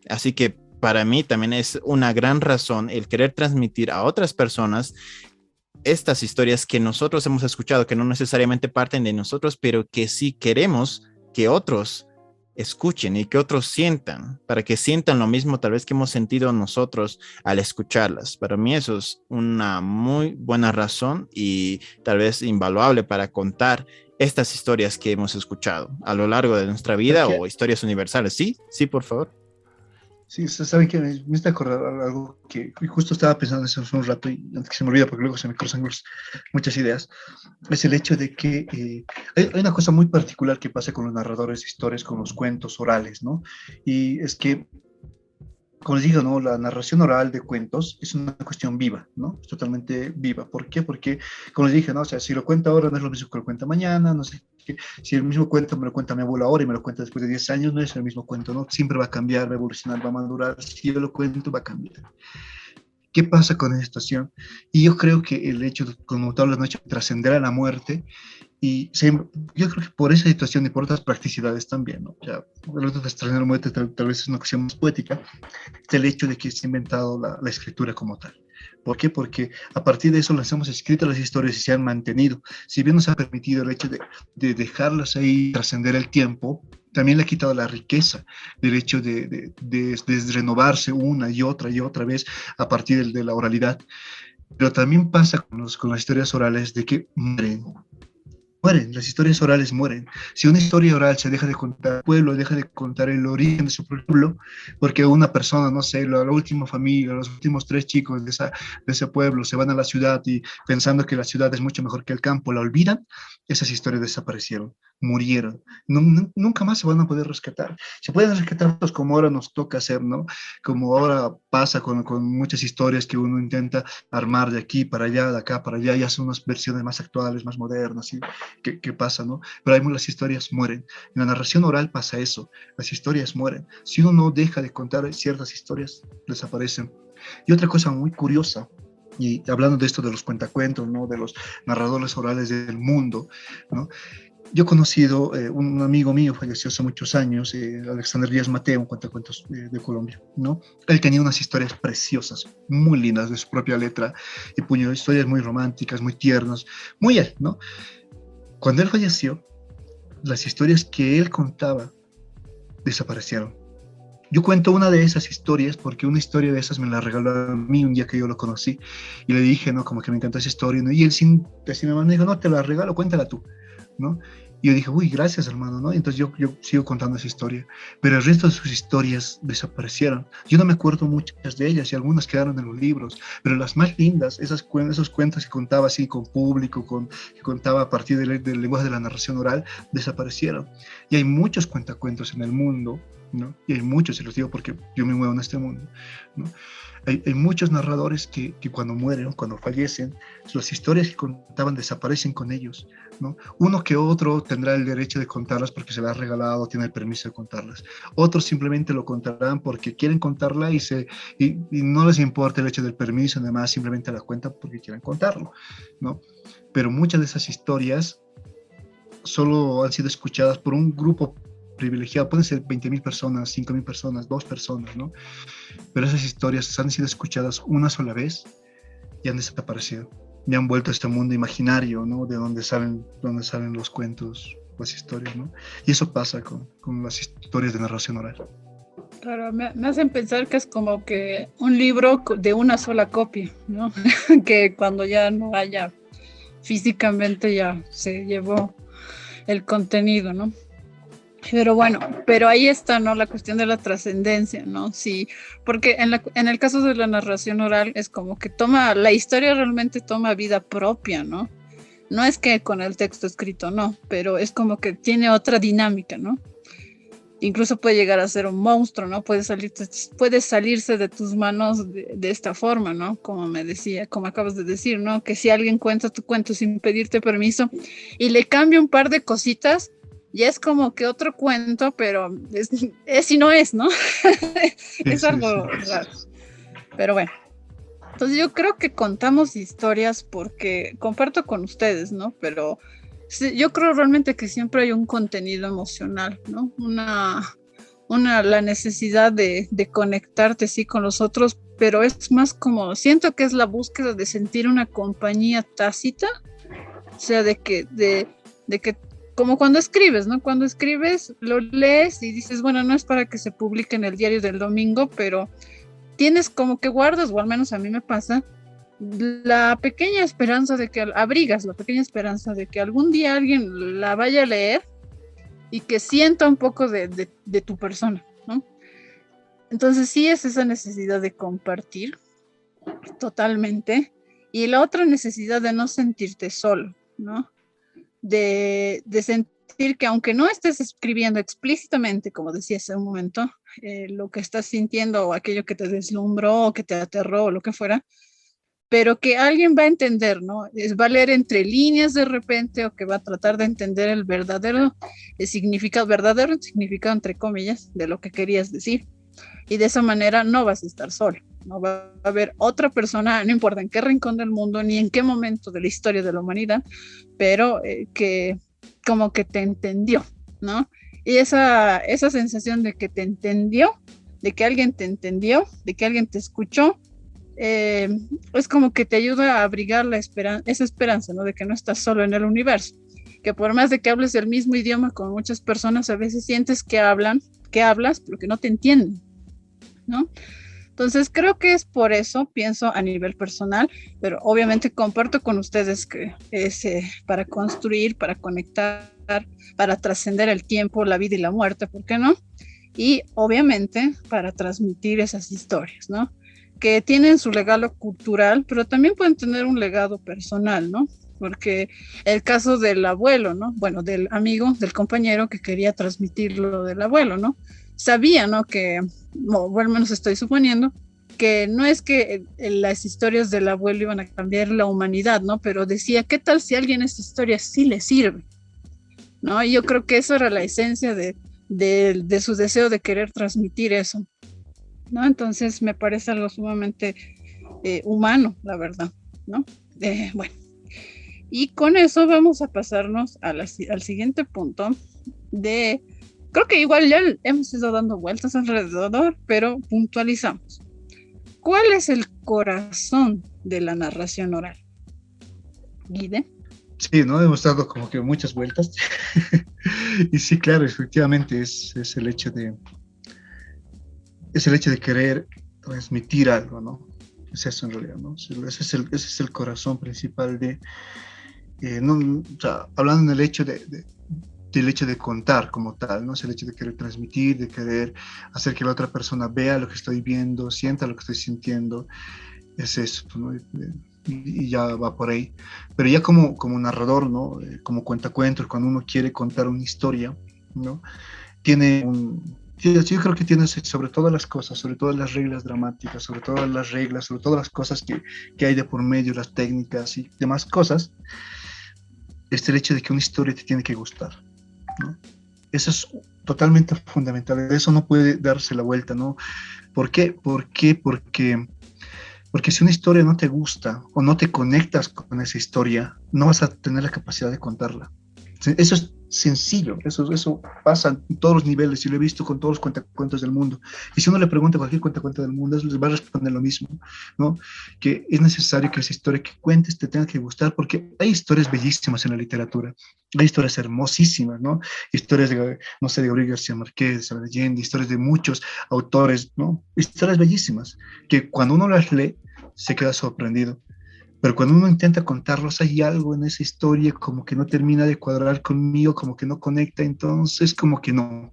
Speaker 3: Así que para mí también es una gran razón el querer transmitir a otras personas estas historias que nosotros hemos escuchado, que no necesariamente parten de nosotros, pero que sí queremos que otros escuchen y que otros sientan, para que sientan lo mismo tal vez que hemos sentido nosotros al escucharlas. Para mí eso es una muy buena razón y tal vez invaluable para contar estas historias que hemos escuchado a lo largo de nuestra vida
Speaker 2: Porque
Speaker 3: o historias universales. Sí, sí, por favor.
Speaker 2: sí, saben que me está acordando algo que justo estaba pensando eso hace un rato y antes que se me olvida porque luego se me cruzan muchas ideas, es el hecho de que hay una cosa muy particular que pasa con los narradores de historias, con los cuentos orales, ¿no? Y es que como les digo, ¿no? La narración oral de cuentos es una cuestión viva, ¿no? Es totalmente viva. ¿Por qué? Porque, como les dije, ¿no? O sea, si lo cuenta ahora no es lo mismo que lo cuenta mañana, no sé qué. Si el mismo cuento me lo cuenta mi abuelo ahora y me lo cuenta después de 10 años, no es el mismo cuento, ¿no? Siempre va a cambiar, va a evolucionar, va a madurar. Si yo lo cuento, va a cambiar. ¿Qué pasa con esta situación? Y yo creo que el hecho, como tú hablas, ¿no? De trascender a la muerte, y yo creo que por esa situación y por otras practicidades también, ¿no? O sea, el otro de trascender a la muerte tal vez es una cuestión más poética, es el hecho de que se ha inventado la escritura como tal. ¿Por qué? Porque a partir de eso las hemos escrito las historias y se han mantenido. Si bien nos ha permitido el hecho de dejarlas ahí, trascender el tiempo, también le ha quitado la riqueza del hecho de renovarse una y otra vez a partir de la oralidad. Pero también pasa con las historias orales de que mueren, las historias orales mueren. Si una historia oral se deja de contar el pueblo, deja de contar el origen de su pueblo, porque una persona, no sé, la última familia, los últimos 3 chicos de ese pueblo se van a la ciudad y pensando que la ciudad es mucho mejor que el campo, la olvidan, esas historias desaparecieron, murieron. Nunca más se van a poder rescatar. Se pueden rescatar como ahora nos toca hacer, ¿no? Como ahora pasa con muchas historias que uno intenta armar de aquí para allá, de acá para allá, ya son unas versiones más actuales, más modernas, ¿sí? ¿Qué pasa, no? Pero hay las historias mueren. En la narración oral pasa eso, las historias mueren. Si uno no deja de contar ciertas historias, desaparecen. Y otra cosa muy curiosa, y hablando de esto de los cuentacuentos, ¿no? De los narradores orales del mundo, ¿no? Yo he conocido, un amigo mío falleció hace muchos años, Alexander Díaz Mateo, un cuentacuentos de Colombia, ¿no? Él tenía unas historias preciosas, muy lindas de su propia letra, y puño, historias muy románticas, muy tiernas, muy él, ¿no? Cuando él falleció, las historias que él contaba desaparecieron. Yo cuento una de esas historias porque una historia de esas me la regaló a mí un día que yo lo conocí y le dije, ¿no? Como que me encantó esa historia, ¿no? Y él sin decirme, me dijo, no, te la regalo, cuéntala tú, ¿no? Y yo dije, uy, gracias, hermano, ¿no? Entonces yo sigo contando esa historia, pero el resto de sus historias desaparecieron. Yo no me acuerdo muchas de ellas y algunas quedaron en los libros, pero las más lindas, esos cuentos que contaba así con público, que contaba a partir del lenguaje de la narración oral, desaparecieron. Y hay muchos cuentacuentos en el mundo, ¿no? Y hay muchos, se los digo porque yo me muevo en este mundo, ¿no? Hay muchos narradores que cuando mueren, cuando fallecen, las historias que contaban desaparecen con ellos, ¿no? Uno que otro tendrá el derecho de contarlas porque se las ha regalado, tiene el permiso de contarlas. Otros simplemente lo contarán porque quieren contarla y no les importa el hecho del permiso, además simplemente la cuentan porque quieren contarlo, ¿no? Pero muchas de esas historias solo han sido escuchadas por un grupo privilegiado, pueden ser 20,000 personas, 5,000 personas, 2 personas, ¿no? Pero esas historias han sido escuchadas una sola vez y han desaparecido. Y han vuelto a este mundo imaginario, ¿no? De donde salen los cuentos, las historias, ¿no? Y eso pasa con las historias de narración oral.
Speaker 1: Claro, me hacen pensar que es como que un libro de una sola copia, ¿no? Que cuando ya no haya físicamente ya se llevó el contenido, ¿no? Pero bueno, pero ahí está, ¿no? La cuestión de la trascendencia, ¿no? Sí, porque en el caso de la narración oral es como que la historia realmente toma vida propia, ¿no? No es que con el texto escrito, no, pero es como que tiene otra dinámica, ¿no? Incluso puede llegar a ser un monstruo, ¿no? Puede salirse de tus manos de esta forma, ¿no? Como acabas de decir, ¿no? Que si alguien cuenta tu cuento sin pedirte permiso y le cambia un par de cositas, ya es como que otro cuento, pero es y no es, ¿no? Es algo raro. Pero bueno, entonces yo creo que contamos historias porque comparto con ustedes, ¿no? Pero sí, yo creo realmente que siempre hay un contenido emocional, ¿no? La necesidad de conectarte, sí, con los otros, pero es más como, siento que es la búsqueda de sentir una compañía tácita, o sea, de que como cuando escribes, ¿no? Cuando escribes, lo lees y dices, bueno, no es para que se publique en el diario del domingo, pero tienes como que guardas, o al menos a mí me pasa, la pequeña esperanza de que abrigas la pequeña esperanza de que algún día alguien la vaya a leer y que sienta un poco de tu persona, ¿no? Entonces sí es esa necesidad de compartir totalmente, y la otra necesidad de no sentirte solo, ¿no? De sentir que aunque no estés escribiendo explícitamente, como decía hace un momento, lo que estás sintiendo o aquello que te deslumbró o que te aterró o lo que fuera, pero que alguien va a entender, ¿no? Va a leer entre líneas de repente, o que va a tratar de entender el verdadero significado entre comillas, de lo que querías decir. Y de esa manera no vas a estar solo, no va a haber otra persona, no importa en qué rincón del mundo ni en qué momento de la historia de la humanidad, pero que como que te entendió, ¿no? Y esa sensación de que te entendió, de que alguien te entendió, de que alguien te escuchó, es como que te ayuda a abrigar esa esperanza, ¿no? De que no estás solo en el universo, que por más de que hables el mismo idioma con muchas personas, a veces sientes que hablas, pero que no te entienden, ¿no? Entonces creo que es por eso, pienso a nivel personal, pero obviamente comparto con ustedes que es para construir, para conectar, para trascender el tiempo, la vida y la muerte, ¿por qué no? Y obviamente para transmitir esas historias, ¿no? Que tienen su legado cultural, pero también pueden tener un legado personal, ¿no? Porque el caso del abuelo, ¿no? Bueno, del amigo, del compañero que quería transmitir lo del abuelo, ¿no? Sabía, ¿no? Que, o al menos estoy suponiendo, que no es que las historias del abuelo iban a cambiar la humanidad, ¿no? Pero decía, ¿qué tal si a alguien esta historia sí le sirve? ¿No? Y yo creo que eso era la esencia de su deseo de querer transmitir eso, ¿no? Entonces me parece algo sumamente humano, la verdad, ¿no? Bueno, y con eso vamos a pasarnos al siguiente punto creo que igual ya hemos ido dando vueltas alrededor, pero puntualizamos. ¿Cuál es el corazón de la narración oral? Guide.
Speaker 2: Sí, ¿no? Hemos dado como que muchas vueltas. Y sí, claro, efectivamente es el hecho de querer transmitir algo, ¿no? Es eso en realidad, ¿no? Ese es el corazón principal no, o sea, hablando en el hecho del hecho de contar como tal, ¿no? Es el hecho de querer transmitir, de querer hacer que la otra persona vea lo que estoy viendo, sienta lo que estoy sintiendo, es eso, ¿no? Y ya va por ahí. Pero ya como narrador, ¿no? Como cuentacuentos, cuando uno quiere contar una historia, ¿no? Tiene yo creo que tiene sobre todas las cosas, sobre todas las reglas dramáticas, sobre todas las reglas, sobre todas las cosas que hay de por medio, las técnicas y demás cosas, es el hecho de que una historia te tiene que gustar, ¿no? Eso es totalmente fundamental, de eso no puede darse la vuelta, ¿no? ¿Por qué? Porque si una historia no te gusta o no te conectas con esa historia, no vas a tener la capacidad de contarla. Eso es sencillo, eso pasa en todos los niveles, y lo he visto con todos los cuentacuentos del mundo. Y si uno le pregunta a cualquier cuentacuento del mundo, les va a responder lo mismo, ¿no? Que es necesario que esa historia que cuentes te tenga que gustar, porque hay historias bellísimas en la literatura, hay historias hermosísimas, ¿no? Historias no sé, de Gabriel García Márquez, de Isabel Allende, historias de muchos autores, ¿no? Historias bellísimas, que cuando uno las lee, se queda sorprendido. Pero cuando uno intenta contarlos, hay algo en esa historia como que no termina de cuadrar conmigo, como que no conecta, entonces como que no.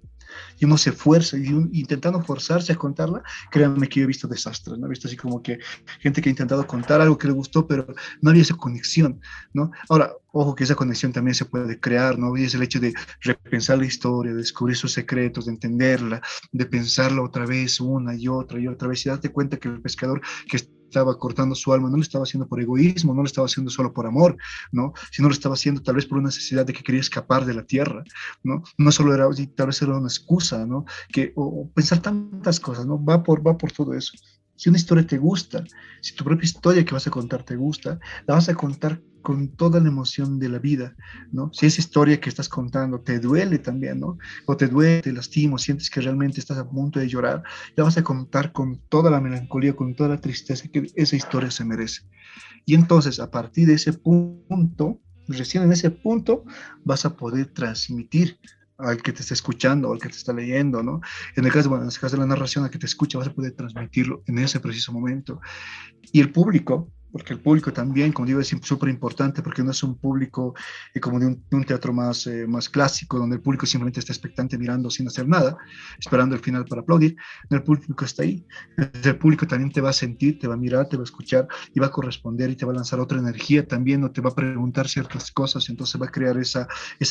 Speaker 2: Y uno se esfuerza, y intentando forzarse a contarla, créanme que yo he visto desastres, ¿no? He visto así como que gente que ha intentado contar algo que le gustó, pero no había esa conexión, ¿no? Ahora, ojo que esa conexión también se puede crear, ¿no? Y es el hecho de repensar la historia, de descubrir sus secretos, de entenderla, de pensarla otra vez, una y otra vez, y darte cuenta que el pescador que estaba cortando su alma, no lo estaba haciendo por egoísmo, no lo estaba haciendo solo por amor, ¿no? Sino lo estaba haciendo tal vez por una necesidad de que quería escapar de la tierra, ¿no? No solo era, tal vez era una excusa, ¿no? O pensar tantas cosas, ¿no? Va por todo eso. Si una historia te gusta, si tu propia historia que vas a contar te gusta, la vas a contar con toda la emoción de la vida, ¿no? Si esa historia que estás contando te duele también, ¿no? O te duele, te lastima, sientes que realmente estás a punto de llorar, la vas a contar con toda la melancolía, con toda la tristeza que esa historia se merece. Y entonces, a partir de ese punto, recién en ese punto, vas a poder transmitir al que te está escuchando, al que te está leyendo, ¿no? En el caso, bueno, en el caso de la narración, al que te escucha, vas a poder transmitirlo en ese preciso momento. Y el público, porque el público también, como digo, es súper importante, porque no es un público como de un teatro más clásico, donde el público simplemente está expectante mirando sin hacer nada, esperando el final para aplaudir. No, el público está ahí. El público también te va a sentir, te va a mirar, te va a escuchar y va a corresponder y te va a lanzar otra energía también, o te va a preguntar ciertas cosas, entonces va a crear esa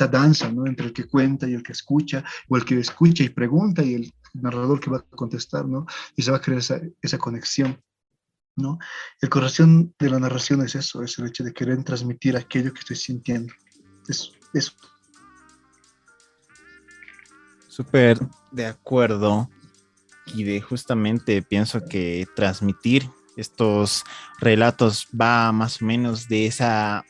Speaker 2: danza, ¿no? Entre el que cuenta y el que escucha, o el que escucha y pregunta y el narrador que va a contestar, ¿no? Y se va a crear esa conexión, ¿no? El corazón de la narración es eso, es el hecho de querer transmitir aquello que estoy sintiendo. Eso.
Speaker 3: Súper de acuerdo. Y justamente pienso que transmitir estos relatos va más o menos de esa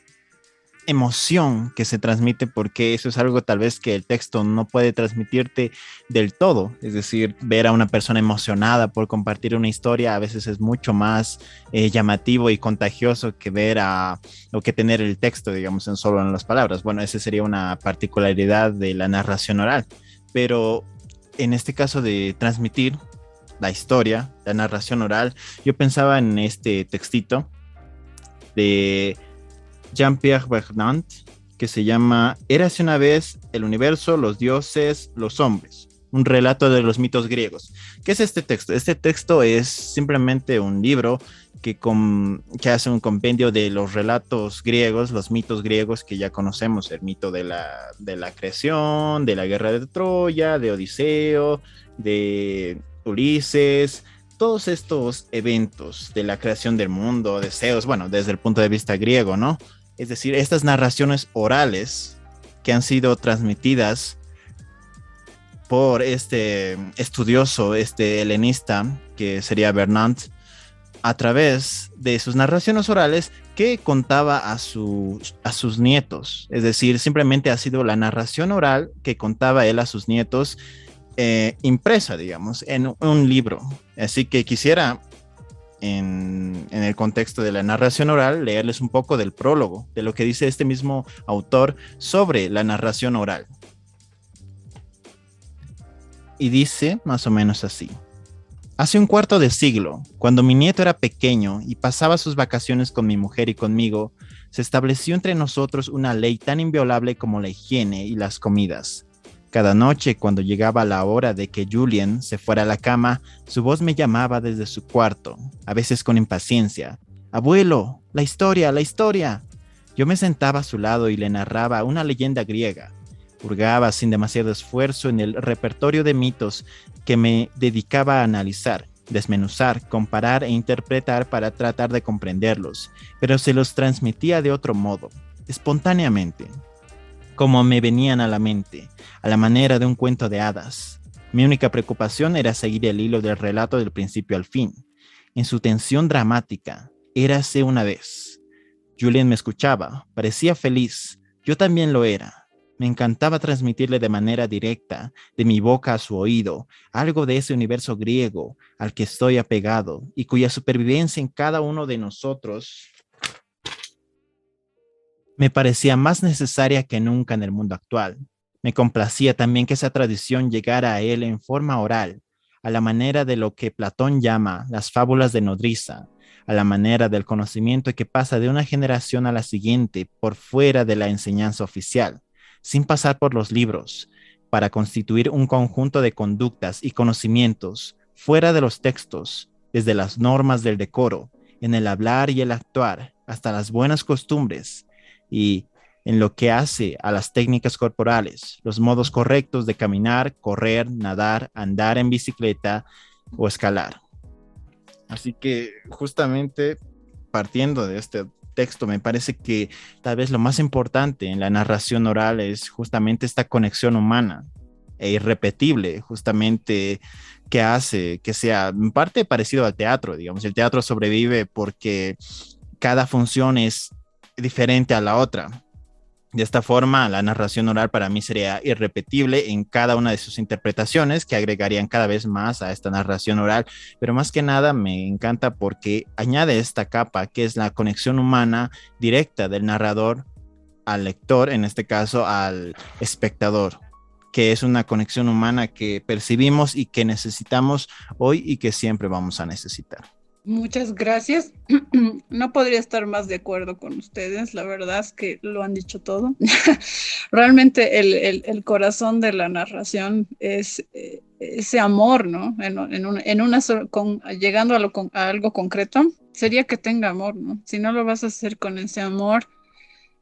Speaker 3: emoción que se transmite, porque eso es algo tal vez que el texto no puede transmitirte del todo. Es decir, ver a una persona emocionada por compartir una historia a veces es mucho más llamativo y contagioso que ver o que tener el texto, digamos, solo en las palabras. Bueno, esa sería una particularidad de la narración oral, pero en este caso de transmitir la historia, la narración oral, yo pensaba en este textito de Jean-Pierre Vernant, que se llama Érase una vez el universo, los dioses, los hombres, un relato de los mitos griegos. ¿Qué es este texto? Este texto es simplemente un libro que hace un compendio de los relatos griegos, los mitos griegos que ya conocemos, el mito de la creación, de la guerra de Troya, de Odiseo, de Ulises, todos estos eventos de la creación del mundo, de Zeus, bueno, desde el punto de vista griego, ¿no? Es decir, estas narraciones orales que han sido transmitidas por este estudioso, este helenista, que sería Vernant, a través de sus narraciones orales que contaba a sus nietos. Es decir, simplemente ha sido la narración oral que contaba él a sus nietos, impresa, digamos, en un libro. Así que quisiera, en el contexto de la narración oral, leerles un poco del prólogo, de lo que dice este mismo autor sobre la narración oral. Y dice más o menos así. Hace un cuarto de siglo, cuando mi nieto era pequeño y pasaba sus vacaciones con mi mujer y conmigo, se estableció entre nosotros una ley tan inviolable como la higiene y las comidas. Cada noche, cuando llegaba la hora de que Julien se fuera a la cama, su voz me llamaba desde su cuarto, a veces con impaciencia. «Abuelo, la historia, la historia». Yo me sentaba a su lado y le narraba una leyenda griega. Hurgaba sin demasiado esfuerzo en el repertorio de mitos que me dedicaba a analizar, desmenuzar, comparar e interpretar para tratar de comprenderlos, pero se los transmitía de otro modo, espontáneamente, como me venían a la mente, a la manera de un cuento de hadas. Mi única preocupación era seguir el hilo del relato del principio al fin. En su tensión dramática, érase una vez. Julien me escuchaba, parecía feliz, yo también lo era. Me encantaba transmitirle de manera directa, de mi boca a su oído, algo de ese universo griego al que estoy apegado y cuya supervivencia en cada uno de nosotros me parecía más necesaria que nunca en el mundo actual. Me complacía también que esa tradición llegara a él en forma oral, a la manera de lo que Platón llama las fábulas de nodriza, a la manera del conocimiento que pasa de una generación a la siguiente por fuera de la enseñanza oficial, sin pasar por los libros, para constituir un conjunto de conductas y conocimientos fuera de los textos, desde las normas del decoro, en el hablar y el actuar, hasta las buenas costumbres, y en lo que hace a las técnicas corporales, los modos correctos de caminar, correr, nadar, andar en bicicleta o escalar. Así que justamente partiendo de este texto, me parece que tal vez lo más importante en la narración oral es justamente esta conexión humana e irrepetible, justamente que hace que sea en parte parecido al teatro, digamos. El teatro sobrevive porque cada función es diferente a la otra. De esta forma, la narración oral para mí sería irrepetible en cada una de sus interpretaciones, que agregarían cada vez más a esta narración oral, pero más que nada me encanta porque añade esta capa que es la conexión humana directa del narrador al lector, en este caso al espectador, que es una conexión humana que percibimos y que necesitamos hoy y que siempre vamos a necesitar.
Speaker 1: Muchas gracias. No podría estar más de acuerdo con ustedes. La verdad es que lo han dicho todo. Realmente el corazón de la narración es ese amor, ¿no? Llegando a algo concreto, sería que tenga amor, ¿no? Si no lo vas a hacer con ese amor,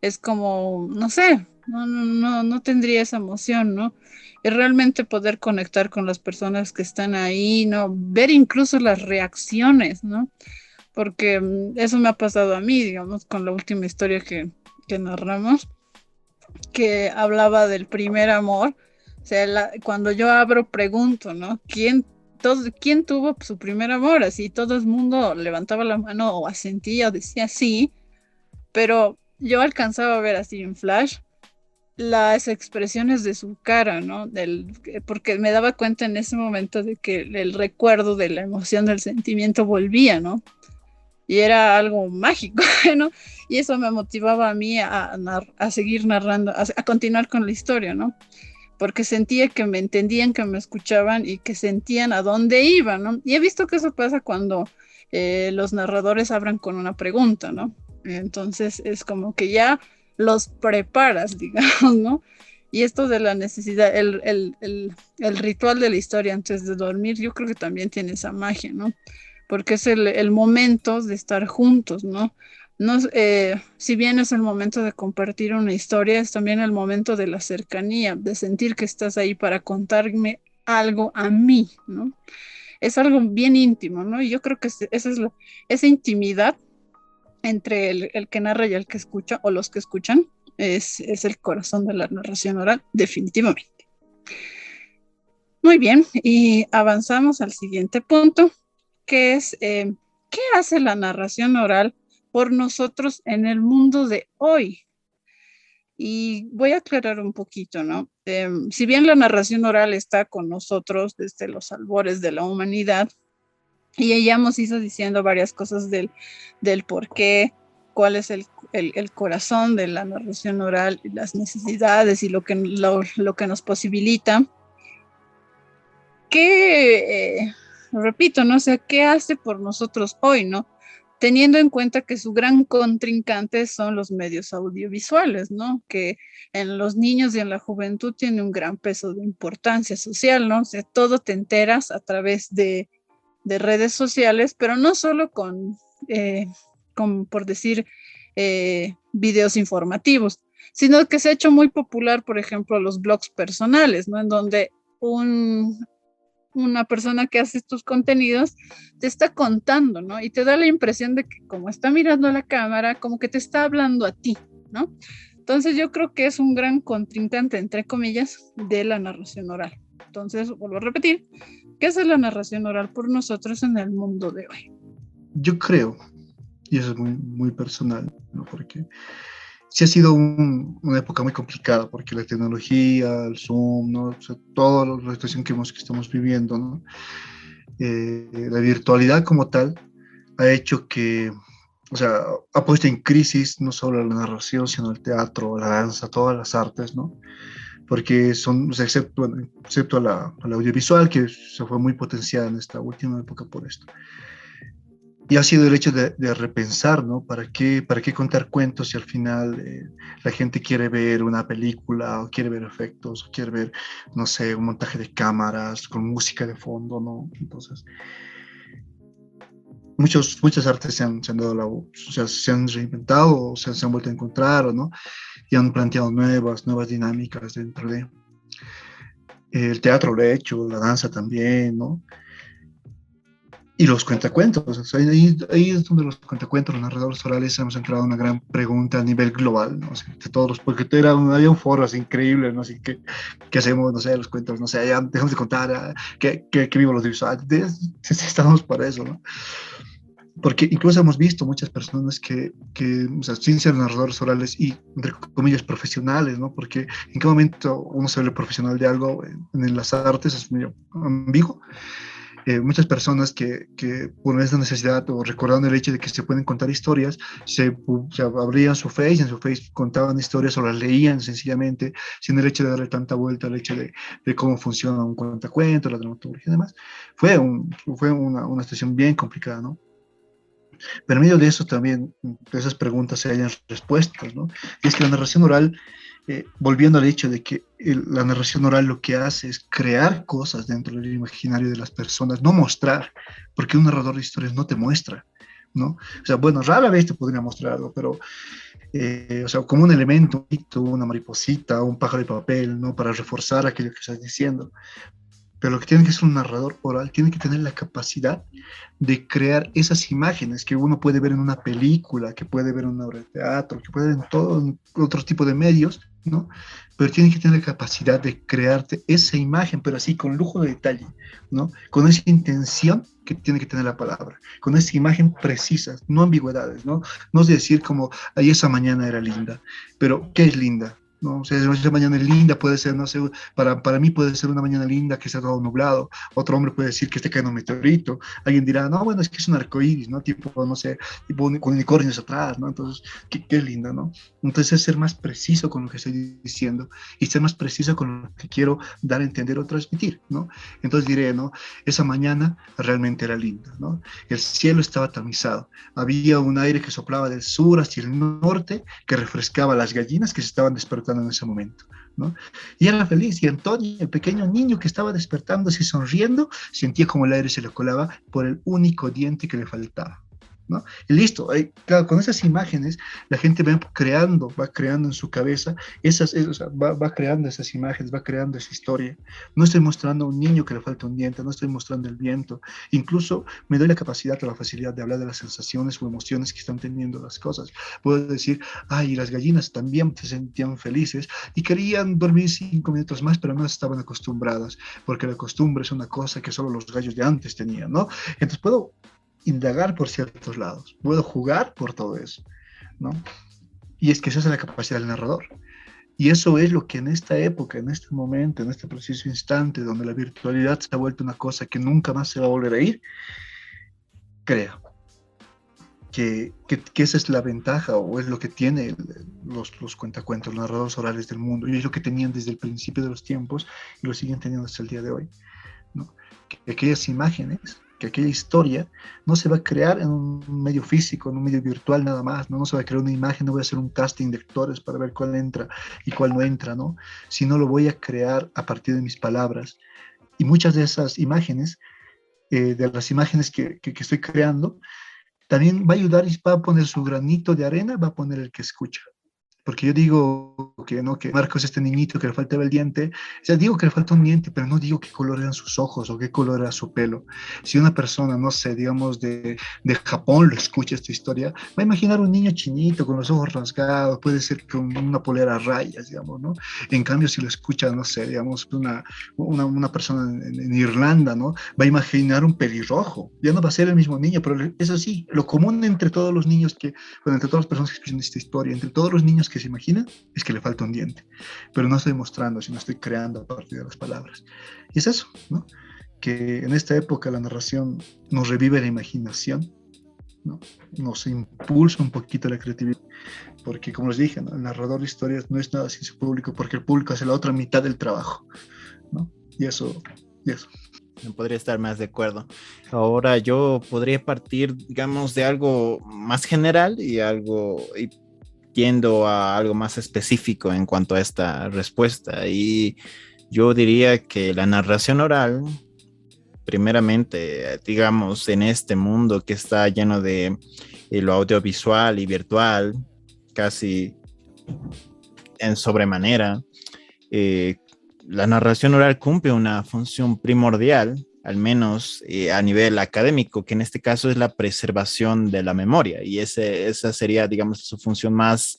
Speaker 1: es como, no sé, no tendría esa emoción, ¿no? Y realmente poder conectar con las personas que están ahí, ¿no? Ver incluso las reacciones, ¿no? Porque eso me ha pasado a mí, digamos, con la última historia que narramos, que hablaba del primer amor. O sea, cuando yo abro, pregunto, ¿no? ¿Quién tuvo su primer amor? Así todo el mundo levantaba la mano o asentía o decía sí, pero yo alcanzaba a ver así en flash las expresiones de su cara, ¿no? Porque me daba cuenta en ese momento de que el recuerdo de la emoción, del sentimiento volvía, ¿no? Y era algo mágico, ¿no? Y eso me motivaba a mí a seguir narrando, a continuar con la historia, ¿no? Porque sentía que me entendían, que me escuchaban y que sentían a dónde iba, ¿no? Y he visto que eso pasa cuando los narradores abran con una pregunta, ¿no? Entonces es como que ya los preparas, digamos, ¿no? Y esto de la necesidad, el ritual de la historia antes de dormir, yo creo que también tiene esa magia, ¿no? Porque es el momento de estar juntos, ¿no? No, si bien es el momento de compartir una historia, es también el momento de la cercanía, de sentir que estás ahí para contarme algo a mí, ¿no? Es algo bien íntimo, ¿no? Y yo creo que esa intimidad entre el que narra y el que escucha, o los que escuchan, es el corazón de la narración oral, definitivamente. Muy bien, y avanzamos al siguiente punto, que es, ¿qué hace la narración oral por nosotros en el mundo de hoy? Y voy a aclarar un poquito, ¿no? Si bien la narración oral está con nosotros desde los albores de la humanidad, y ella nos hizo diciendo varias cosas del por qué, cuál es el corazón de la narración oral, las necesidades y lo que nos posibilita. Repito, ¿no? O sea, ¿qué hace por nosotros hoy, no? Teniendo en cuenta que su gran contrincante son los medios audiovisuales, ¿no? Que en los niños y en la juventud tiene un gran peso de importancia social, ¿no? O sea, todo te enteras a través de redes sociales, pero no solo por decir, videos informativos, sino que se ha hecho muy popular, por ejemplo, los blogs personales, ¿no? En donde una persona que hace estos contenidos te está contando, ¿no? Y te da la impresión de que como está mirando a la cámara, como que te está hablando a ti, ¿no? Entonces yo creo que es un gran contrincante, entre comillas, de la narración oral. Entonces, vuelvo a repetir, ¿qué es la narración oral por nosotros en el mundo de hoy?
Speaker 2: Yo creo, y eso es muy, muy personal, ¿no? Porque sí ha sido una época muy complicada, porque la tecnología, el Zoom, ¿no? O sea, toda la situación que estamos viviendo, ¿no? La virtualidad como tal ha hecho que, o sea, ha puesto en crisis no solo la narración, sino el teatro, la danza, todas las artes, ¿no? Porque son, o sea, excepto la audiovisual, que se fue muy potenciada en esta última época por esto. Y ha sido el hecho de repensar, ¿no? ¿Para qué contar cuentos si al final la gente quiere ver una película o quiere ver efectos o quiere ver, no sé, un montaje de cámaras con música de fondo, ¿no? Entonces, muchas artes se han dado o sea, se han reinventado o se han vuelto a encontrar, ¿no? Y han planteado nuevas dinámicas dentro de... El teatro lo ha hecho, la danza también, ¿no? Y los cuentacuentos, o sea, ahí es donde los cuentacuentos, los narradores orales, hemos entrado a una gran pregunta a nivel global, ¿no? O sea, de todos los, porque había un foro así increíble, ¿no? Así que, ¿qué hacemos? No sé, los cuentos, no sé, ya dejamos de contar, que vivo los audiovisuales, estamos para eso, ¿no? Porque incluso hemos visto muchas personas que o sea, sin ser narradores orales y, entre comillas, profesionales, ¿no? Porque en qué momento uno se vuelve profesional de algo en las artes es muy ambiguo. Muchas personas que por esa necesidad o recordando el hecho de que se pueden contar historias, se abrían su Face, en su Face contaban historias o las leían sencillamente, sin el hecho de darle tanta vuelta al hecho de cómo funciona un cuentacuentos, la dramaturgia y demás. Fue una situación bien complicada, ¿no? Pero en medio de eso también, de esas preguntas se hayan respuestas, ¿no? Y es que la narración oral, volviendo al hecho de que la narración oral lo que hace es crear cosas dentro del imaginario de las personas, no mostrar, porque un narrador de historias no te muestra, ¿no? O sea, bueno, rara vez te podría mostrar algo, pero, o sea, como un elemento, un hito, una mariposita, un pájaro de papel, ¿no? Para reforzar aquello que estás diciendo. Pero lo que tiene que ser un narrador oral tiene que tener la capacidad de crear esas imágenes que uno puede ver en una película, que puede ver en una obra de teatro, que puede ver en todo otro tipo de medios, ¿no? Pero tiene que tener la capacidad de crearte esa imagen, pero así con lujo de detalle, ¿no? Con esa intención que tiene que tener la palabra, con esa imagen precisa, no ambigüedades, ¿no? No es decir como, ahí esa mañana era linda, pero ¿qué es linda? No, o sea, esa mañana es linda, puede ser, no sé, para mí puede ser una mañana linda que está todo nublado, otro hombre puede decir que esté cayendo un meteorito, alguien dirá, no, bueno, es que es un arcoíris, ¿no? Tipo, no sé, tipo con unicornios atrás, ¿no? Entonces, qué linda, ¿no? Entonces es ser más preciso con lo que estoy diciendo y ser más preciso con lo que quiero dar a entender o transmitir, ¿no? Entonces diré, ¿no? Esa mañana realmente era linda, ¿no? El cielo estaba tamizado, había un aire que soplaba del sur hacia el norte que refrescaba a las gallinas que se estaban despertando en ese momento, ¿no? Y era feliz, y Antonio, el pequeño niño que estaba despertándose y sonriendo, sentía como el aire se le colaba por el único diente que le faltaba, ¿no? Y listo, claro, con esas imágenes la gente va creando en su cabeza o sea, va creando esas imágenes, va creando esa historia. No estoy mostrando a un niño que le falta un diente, no estoy mostrando el viento, incluso me doy la capacidad o la facilidad de hablar de las sensaciones o emociones que están teniendo las cosas. Puedo decir, ay, las gallinas también se sentían felices y querían dormir 5 minutos más, pero no estaban acostumbradas, porque la costumbre es una cosa que solo los gallos de antes tenían, ¿no? Entonces puedo indagar por ciertos lados, puedo jugar por todo eso, ¿no? Y es que esa es la capacidad del narrador. Y eso es lo que en esta época, en este momento, en este preciso instante, donde la virtualidad se ha vuelto una cosa que nunca más se va a volver a ir, crea. Que esa es la ventaja o es lo que tienen los cuentacuentos, los narradores orales del mundo, y es lo que tenían desde el principio de los tiempos y lo siguen teniendo hasta el día de hoy, ¿no? Que aquellas imágenes, que aquella historia no se va a crear en un medio físico, en un medio virtual nada más, ¿no? No se va a crear una imagen, no voy a hacer un casting de actores para ver cuál entra y cuál no entra, ¿no? Sino lo voy a crear a partir de mis palabras. Y muchas de esas imágenes, de las imágenes que estoy creando, también va a ayudar y va a poner su granito de arena, va a poner el que escucha. Porque yo digo que no, que Marcos, este niñito que le faltaba el diente, o sea, digo que le falta un diente, pero no digo qué color eran sus ojos o qué color era su pelo. Si una persona, no sé, digamos de Japón lo escucha esta historia, va a imaginar un niño chinito con los ojos rasgados, puede ser con una polera a rayas, digamos, ¿no? En cambio, si lo escucha, no sé, digamos, una persona en Irlanda, ¿no? Va a imaginar un pelirrojo, ya no va a ser el mismo niño, pero eso sí, lo común entre todos los niños bueno, entre todas las personas que escuchan esta historia, entre todos los niños que se imagina, es que le falta un diente, pero no estoy mostrando, sino estoy creando a partir de las palabras. Y es eso, ¿no? Que en esta época la narración nos revive la imaginación, ¿no? Nos impulsa un poquito la creatividad, porque como les dije, ¿no? El narrador de historias no es nada sin su público, porque el público hace la otra mitad del trabajo, ¿no? Y eso.
Speaker 3: No podría estar más de acuerdo. Ahora yo podría partir, digamos, de algo más general y yendo a algo más específico en cuanto a esta respuesta. Y yo diría que la narración oral, primeramente, digamos, en este mundo que está lleno de lo audiovisual y virtual, casi en sobremanera, la narración oral cumple una función primordial al menos a nivel académico, que en este caso es la preservación de la memoria, y esa sería, digamos, su función más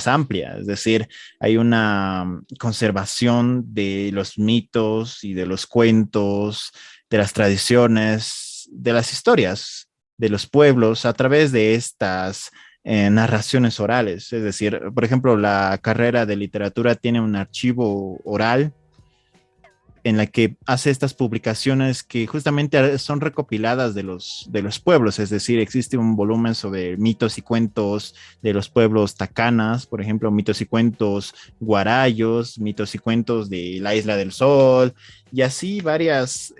Speaker 3: amplia, es decir, hay una conservación de los mitos y de los cuentos, de las tradiciones, de las historias de los pueblos a través de estas narraciones orales. Es decir, por ejemplo, la carrera de literatura tiene un archivo oral en la que hace estas publicaciones que justamente son recopiladas de los pueblos, es decir, existe un volumen sobre mitos y cuentos de los pueblos tacanas, por ejemplo, mitos y cuentos guarayos, mitos y cuentos de la Isla del Sol, y así varias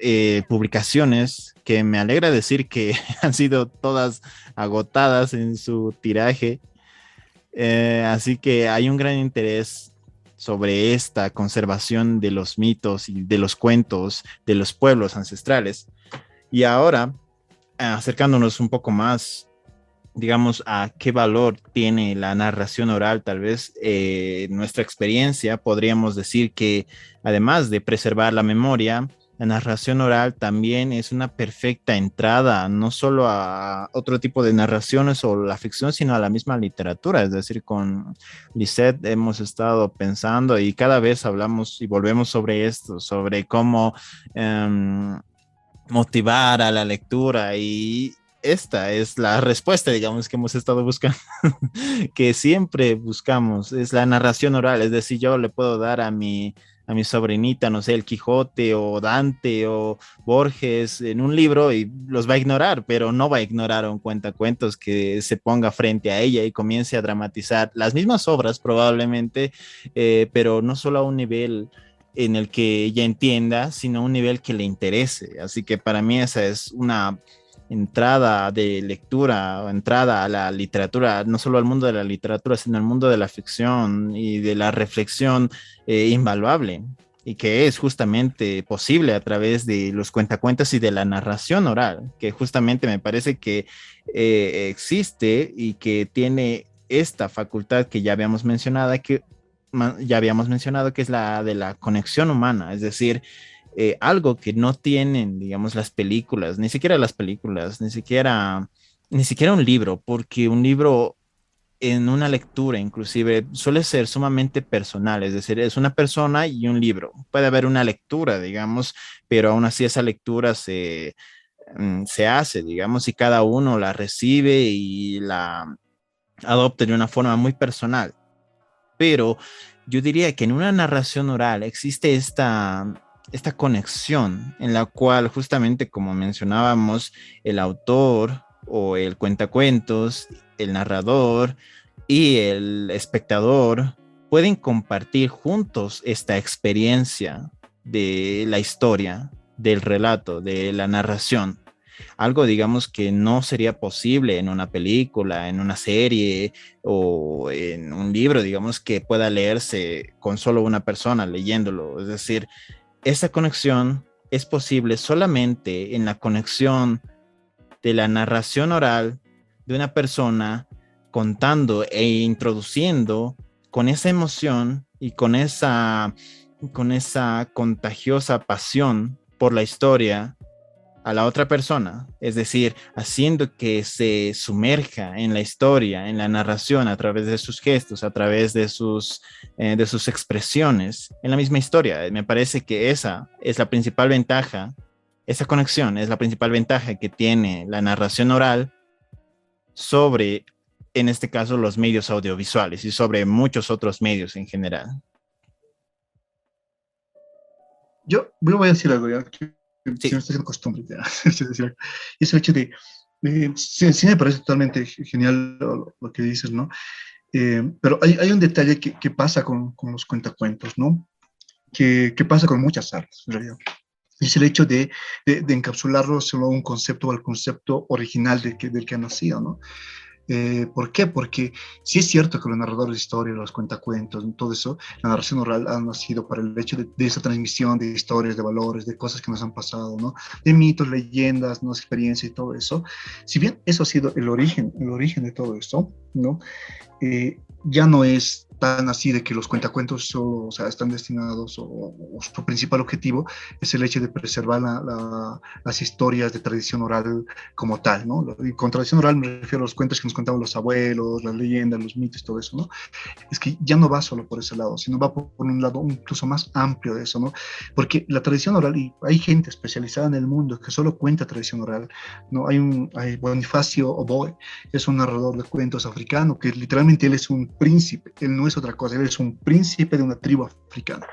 Speaker 3: publicaciones que me alegra decir que han sido todas agotadas en su tiraje. Así que hay un gran interés sobre esta conservación de los mitos y de los cuentos de los pueblos ancestrales. Y ahora, acercándonos un poco más, digamos, a qué valor tiene la narración oral, tal vez nuestra experiencia, podríamos decir que además de preservar la memoria, la narración oral también es una perfecta entrada, no solo a otro tipo de narraciones o la ficción, sino a la misma literatura. Es decir, con Lisette hemos estado pensando y cada vez hablamos y volvemos sobre esto, sobre cómo motivar a la lectura, y esta es la respuesta, digamos, que hemos estado buscando, que siempre buscamos, es la narración oral. Es decir, yo le puedo dar a mi sobrinita, no sé, el Quijote o Dante o Borges en un libro y los va a ignorar, pero no va a ignorar a un cuentacuentos que se ponga frente a ella y comience a dramatizar las mismas obras probablemente, pero no solo a un nivel en el que ella entienda, sino a un nivel que le interese. Así que para mí esa es una entrada de lectura o entrada a la literatura, no solo al mundo de la literatura, sino al mundo de la ficción y de la reflexión invaluable, y que es justamente posible a través de los cuentacuentos y de la narración oral, que justamente me parece que existe y que tiene esta facultad que ya habíamos mencionado, que es la de la conexión humana, es decir, algo que no tienen, digamos, las películas, ni siquiera las películas, ni siquiera un libro, porque un libro en una lectura inclusive suele ser sumamente personal, es decir, es una persona y un libro. Puede haber una lectura, digamos, pero aún así esa lectura se hace, digamos, y cada uno la recibe y la adopta de una forma muy personal. Pero yo diría que en una narración oral existe esta conexión en la cual justamente, como mencionábamos, el autor o el cuentacuentos, el narrador y el espectador pueden compartir juntos esta experiencia de la historia, del relato, de la narración. Algo, digamos, que no sería posible en una película, en una serie o en un libro, digamos, que pueda leerse con solo una persona leyéndolo. Es decir, esa conexión es posible solamente en la conexión de la narración oral de una persona contando e introduciendo con esa emoción y con esa contagiosa pasión por la historia a la otra persona, es decir, haciendo que se sumerja en la historia, en la narración, a través de sus gestos, a través de sus expresiones, en la misma historia. Me parece que esa es la principal ventaja, esa conexión es la principal ventaja que tiene la narración oral sobre, en este caso, los medios audiovisuales y sobre muchos otros medios en general.
Speaker 2: Yo voy a decir algo ya, que
Speaker 3: Sí.
Speaker 2: se me está haciendo costumbre ya. Y es el hecho de, sí me parece totalmente genial lo que dices, ¿no? Pero hay un detalle que pasa con los cuentacuentos, ¿no? Que pasa con muchas artes, en realidad. Es el hecho de encapsularlo solo a un concepto o al concepto original del que ha nacido, ¿no? ¿Por qué? Porque sí es cierto que los narradores de historia, los cuentacuentos, todo eso, la narración oral ha nacido para el hecho de esa transmisión de historias, de valores, de cosas que nos han pasado, ¿no? De mitos, leyendas, ¿no? Experiencia y todo eso. Si bien eso ha sido el origen de todo esto, ¿no? Ya no es tan así de que los cuentacuentos solo, o sea, están destinados o su principal objetivo es el hecho de preservar las historias de tradición oral como tal, ¿no? Y con tradición oral me refiero a los cuentos que nos contaban los abuelos, las leyendas, los mitos, todo eso, ¿no? Es que ya no va solo por ese lado, sino va por un lado incluso más amplio de eso, ¿no? Porque la tradición oral, y hay gente especializada en el mundo que solo cuenta tradición oral, ¿no? Hay Bonifacio Oboe, es un narrador de cuentos africano, que literalmente él es un príncipe, él no es otra cosa, él es un príncipe de una tribu africana,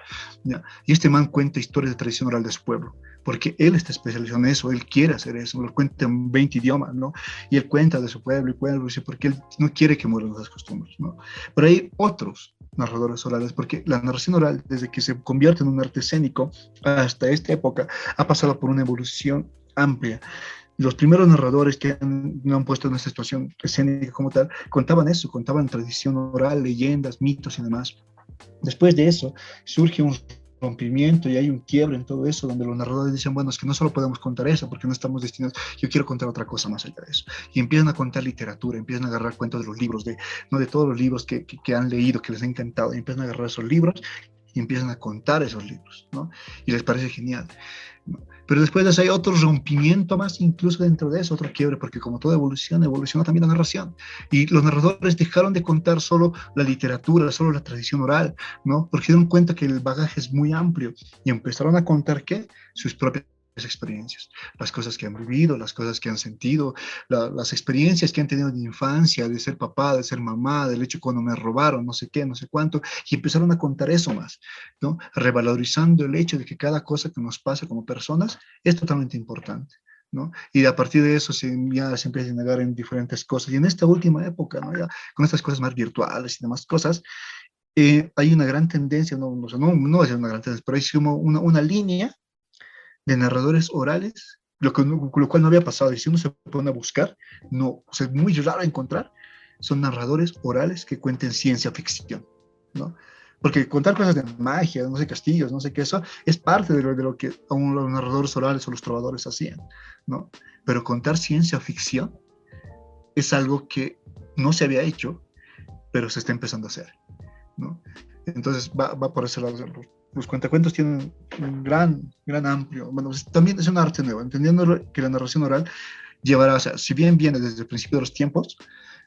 Speaker 2: ¿ya? Y este man cuenta historias de tradición oral de su pueblo, porque él está especializado en eso, él quiere hacer eso, lo cuenta en 20 idiomas, ¿no? Y él cuenta de su pueblo y pueblo, porque él no quiere que mueran esas costumbres, ¿no? Pero hay otros narradores orales, porque la narración oral, desde que se convierte en un arte escénico hasta esta época, ha pasado por una evolución amplia. Los primeros narradores que han puesto en esta situación escénica como tal, contaban eso, contaban tradición oral, leyendas, mitos y demás. Después de eso, surge un rompimiento y hay un quiebre en todo eso, donde los narradores dicen, bueno, es que no solo podemos contar eso, porque no estamos destinados, yo quiero contar otra cosa más allá de eso. Y empiezan a contar literatura, empiezan a agarrar cuentos de los libros, no de todos los libros que han leído, que les ha encantado, y empiezan a agarrar esos libros y empiezan a contar esos libros, ¿no? Y les parece genial, ¿no? Pero después de eso hay otro rompimiento más, incluso dentro de eso, otro quiebre, porque como toda evolución, evoluciona también la narración. Y los narradores dejaron de contar solo la literatura, solo la tradición oral, ¿no? Porque se dieron cuenta que el bagaje es muy amplio y empezaron a contar, ¿qué? Sus propias experiencias, las cosas que han vivido, las cosas que han sentido, las experiencias que han tenido de infancia, de ser papá, de ser mamá, del hecho cuando me robaron, no sé qué, no sé cuánto, y empezaron a contar eso más, ¿no? Revalorizando el hecho de que cada cosa que nos pasa como personas es totalmente importante, ¿no? Y a partir de eso ya se empieza a negar en diferentes cosas. Y en esta última época, ¿no? Ya con estas cosas más virtuales y demás cosas, hay una gran tendencia, no va a ser una gran tendencia, pero hay como una línea de narradores orales, lo cual no había pasado. Y si uno se pone a buscar, no, o sea, es muy raro encontrar, son narradores orales que cuenten ciencia ficción, ¿no? Porque contar cosas de magia, no sé, castillos, no sé qué, eso es parte de lo que aún los narradores orales o los trovadores hacían, ¿no? Pero contar ciencia ficción es algo que no se había hecho, pero se está empezando a hacer, ¿no? Entonces va por ese lado. Los cuentacuentos tienen un gran amplio, bueno, también es un arte nuevo, entendiendo que la narración oral llevará, o sea, si bien viene desde el principio de los tiempos,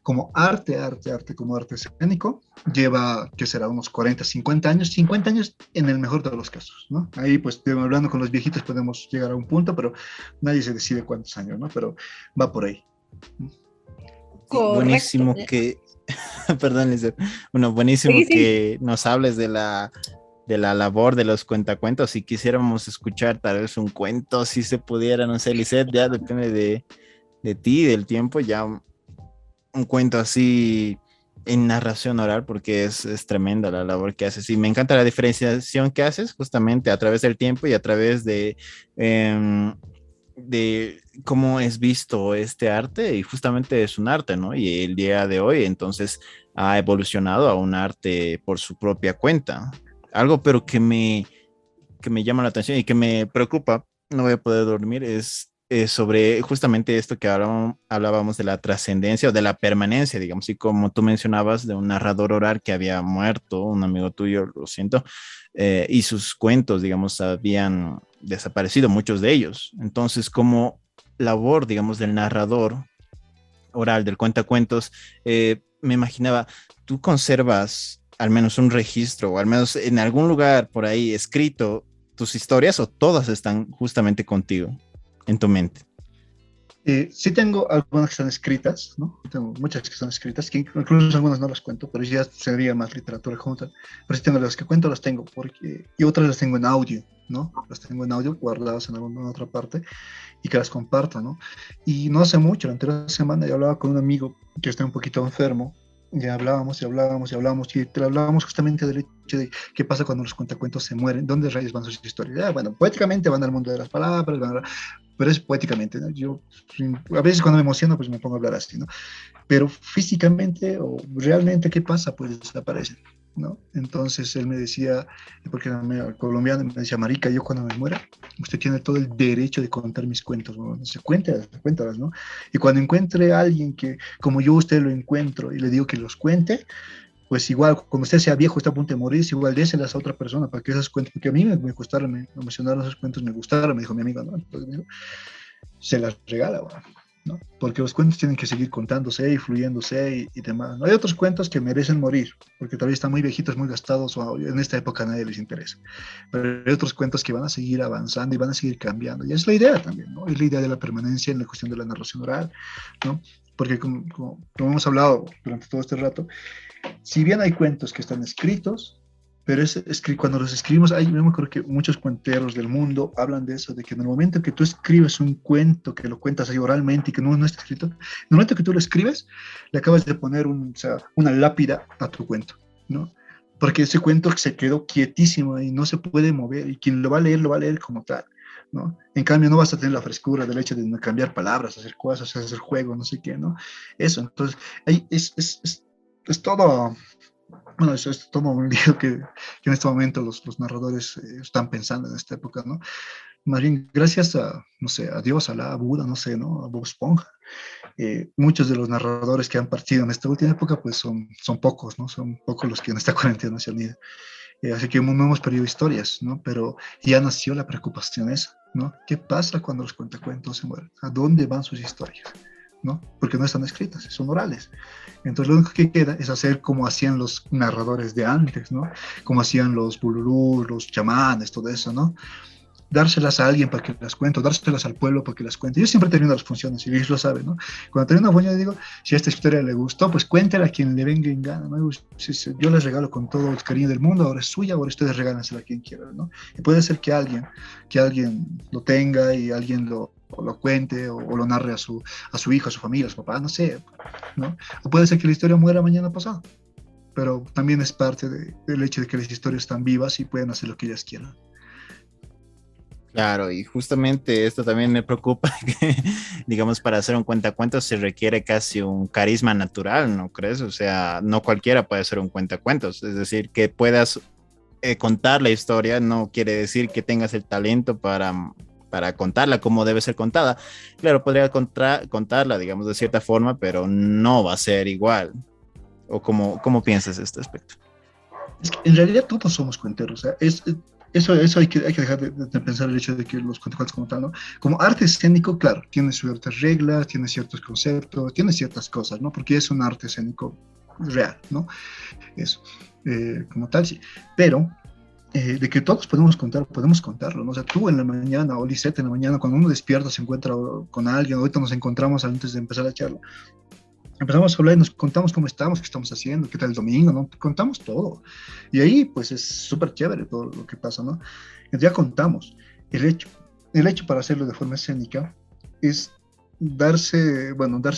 Speaker 2: como arte, como arte escénico, lleva, ¿qué será? Unos 40, 50 años en el mejor de los casos, ¿no? Ahí, pues, hablando con los viejitos podemos llegar a un punto, pero nadie se decide cuántos años, ¿no? Pero va por ahí.
Speaker 3: Sí, buenísimo que, perdón, Lizeth, bueno, buenísimo
Speaker 4: sí.
Speaker 3: que nos hables de la labor de los cuentacuentos. Si quisiéramos escuchar tal vez un cuento, si se pudiera, no sé, Lizeth, ya depende de ti, del tiempo, ya un cuento así en narración oral, porque es tremenda la labor que haces. Y me encanta la diferenciación que haces justamente a través del tiempo y a través de cómo es visto este arte, y justamente es un arte, ¿no? Y el día de hoy, entonces, ha evolucionado a un arte por su propia cuenta. Algo, pero que me llama la atención y que me preocupa, no voy a poder dormir, es sobre justamente esto que hablábamos de la trascendencia o de la permanencia, digamos, y como tú mencionabas de un narrador oral que había muerto, un amigo tuyo, lo siento, y sus cuentos, digamos, habían desaparecido, muchos de ellos. Entonces, como labor, digamos, del narrador oral, del cuentacuentos, me imaginaba, tú conservas al menos un registro, o al menos en algún lugar por ahí escrito tus historias, o todas están justamente contigo, en tu mente.
Speaker 2: Sí tengo algunas que están escritas, ¿no? Tengo muchas que están escritas, que incluso algunas no las cuento, pero ya sería más literatura junta. Pero sí tengo las que cuento, las tengo, y otras las tengo en audio, ¿no? Las tengo en audio guardadas en alguna otra parte y que las comparto, ¿no? Y no hace mucho, la anterior semana yo hablaba con un amigo que está un poquito enfermo, ya hablábamos y te hablábamos justamente del hecho de qué pasa cuando los cuentacuentos se mueren, dónde rayos van sus historias. Bueno, poéticamente van al mundo de las palabras, pero es poéticamente, ¿no? Yo a veces cuando me emociono pues me pongo a hablar así, ¿no? Pero físicamente o realmente qué pasa, pues desaparecen, ¿no? Entonces él me decía, porque era colombiano, me decía, marica, yo cuando me muera, usted tiene todo el derecho de contar mis cuentos, ¿no? Cuéntalas, ¿no? Y cuando encuentre a alguien que, como yo usted lo encuentro y le digo que los cuente, pues igual, cuando usted sea viejo, está a punto de morir, igual déselas a otra persona para que esos cuentos, porque a mí me gustaron, me emocionaron esos cuentos, me gustaron, me dijo mi amigo, ¿no? Entonces, me dijo, se las regala, bueno, ¿no? Porque los cuentos tienen que seguir contándose y fluyéndose y demás. ¿No? Hay otros cuentos que merecen morir, porque todavía están muy viejitos, muy gastados, o en esta época a nadie les interesa. Pero hay otros cuentos que van a seguir avanzando y van a seguir cambiando. Y es la idea también, ¿no? Es la idea de la permanencia en la cuestión de la narración oral, ¿no? Porque como hemos hablado durante todo este rato, si bien hay cuentos que están escritos, pero cuando los escribimos, yo me acuerdo que muchos cuenteros del mundo hablan de eso, de que en el momento que tú escribes un cuento, que lo cuentas ahí oralmente y que no está escrito, en el momento que tú lo escribes, le acabas de poner una lápida a tu cuento, ¿no? Porque ese cuento se quedó quietísimo y no se puede mover, y quien lo va a leer como tal, ¿no? En cambio, no vas a tener la frescura del hecho de cambiar palabras, hacer cosas, hacer juegos, no sé qué, ¿no? Eso, entonces, ahí es todo, bueno, eso es todo un lío que en este momento los narradores están pensando en esta época, ¿no? Más bien, gracias a, no sé, a Dios, a Buda, no sé, ¿no? A Bob Esponja. Muchos de los narradores que han partido en esta última época, pues son pocos, ¿no? Son pocos los que en esta cuarentena se han ido. Así que no hemos perdido historias, ¿no? Pero ya nació la preocupación esa, ¿no? ¿Qué pasa cuando los cuentacuentos se mueren? ¿A dónde van sus historias? ¿No? Porque no están escritas, son orales. Entonces lo único que queda es hacer como hacían los narradores de antes, ¿no? Como hacían los bululú, los chamanes, todo eso, ¿no? Dárselas a alguien para que las cuente, dárselas al pueblo para que las cuente. Yo siempre termino las funciones y ellos lo saben, ¿no? Cuando termino una función, yo digo, si a esta historia le gustó, pues cuéntela a quien le venga en gana, ¿no? Yo les regalo con todo el cariño del mundo, ahora es suya, ahora ustedes regálensela a quien quieran, ¿no? Y puede ser que alguien lo tenga y alguien lo cuente o lo narre a su hijo, a su familia, a su papá, no sé, ¿no? O puede ser que la historia muera mañana pasado, pero también es parte del hecho de que las historias están vivas y pueden hacer lo que ellas quieran.
Speaker 3: Claro, y justamente esto también me preocupa, que, digamos, para hacer un cuentacuentos se requiere casi un carisma natural, ¿no crees? O sea, no cualquiera puede hacer un cuentacuentos, es decir, que puedas contar la historia no quiere decir que tengas el talento para contarla como debe ser contada. Claro, podría contarla, digamos, de cierta forma, pero no va a ser igual. ¿O cómo piensas este aspecto?
Speaker 2: Es que en realidad todos somos cuenteros, o sea, eso hay que dejar de pensar el hecho de que los cuentacuentos como tal, ¿no? Como arte escénico, claro, tiene ciertas reglas, tiene ciertos conceptos, tiene ciertas cosas, ¿no? Porque es un arte escénico real, ¿no? Eso, como tal, sí. Pero de que todos podemos contarlo, ¿no? O sea, tú en la mañana o Lisette en la mañana, cuando uno despierta, se encuentra con alguien, ahorita nos encontramos antes de empezar la charla, empezamos a hablar y nos contamos cómo estamos, qué estamos haciendo, qué tal el domingo, ¿no? Contamos todo. Y ahí, pues, es súper chévere todo lo que pasa, ¿no? Entonces ya contamos. El hecho para hacerlo de forma escénica es darse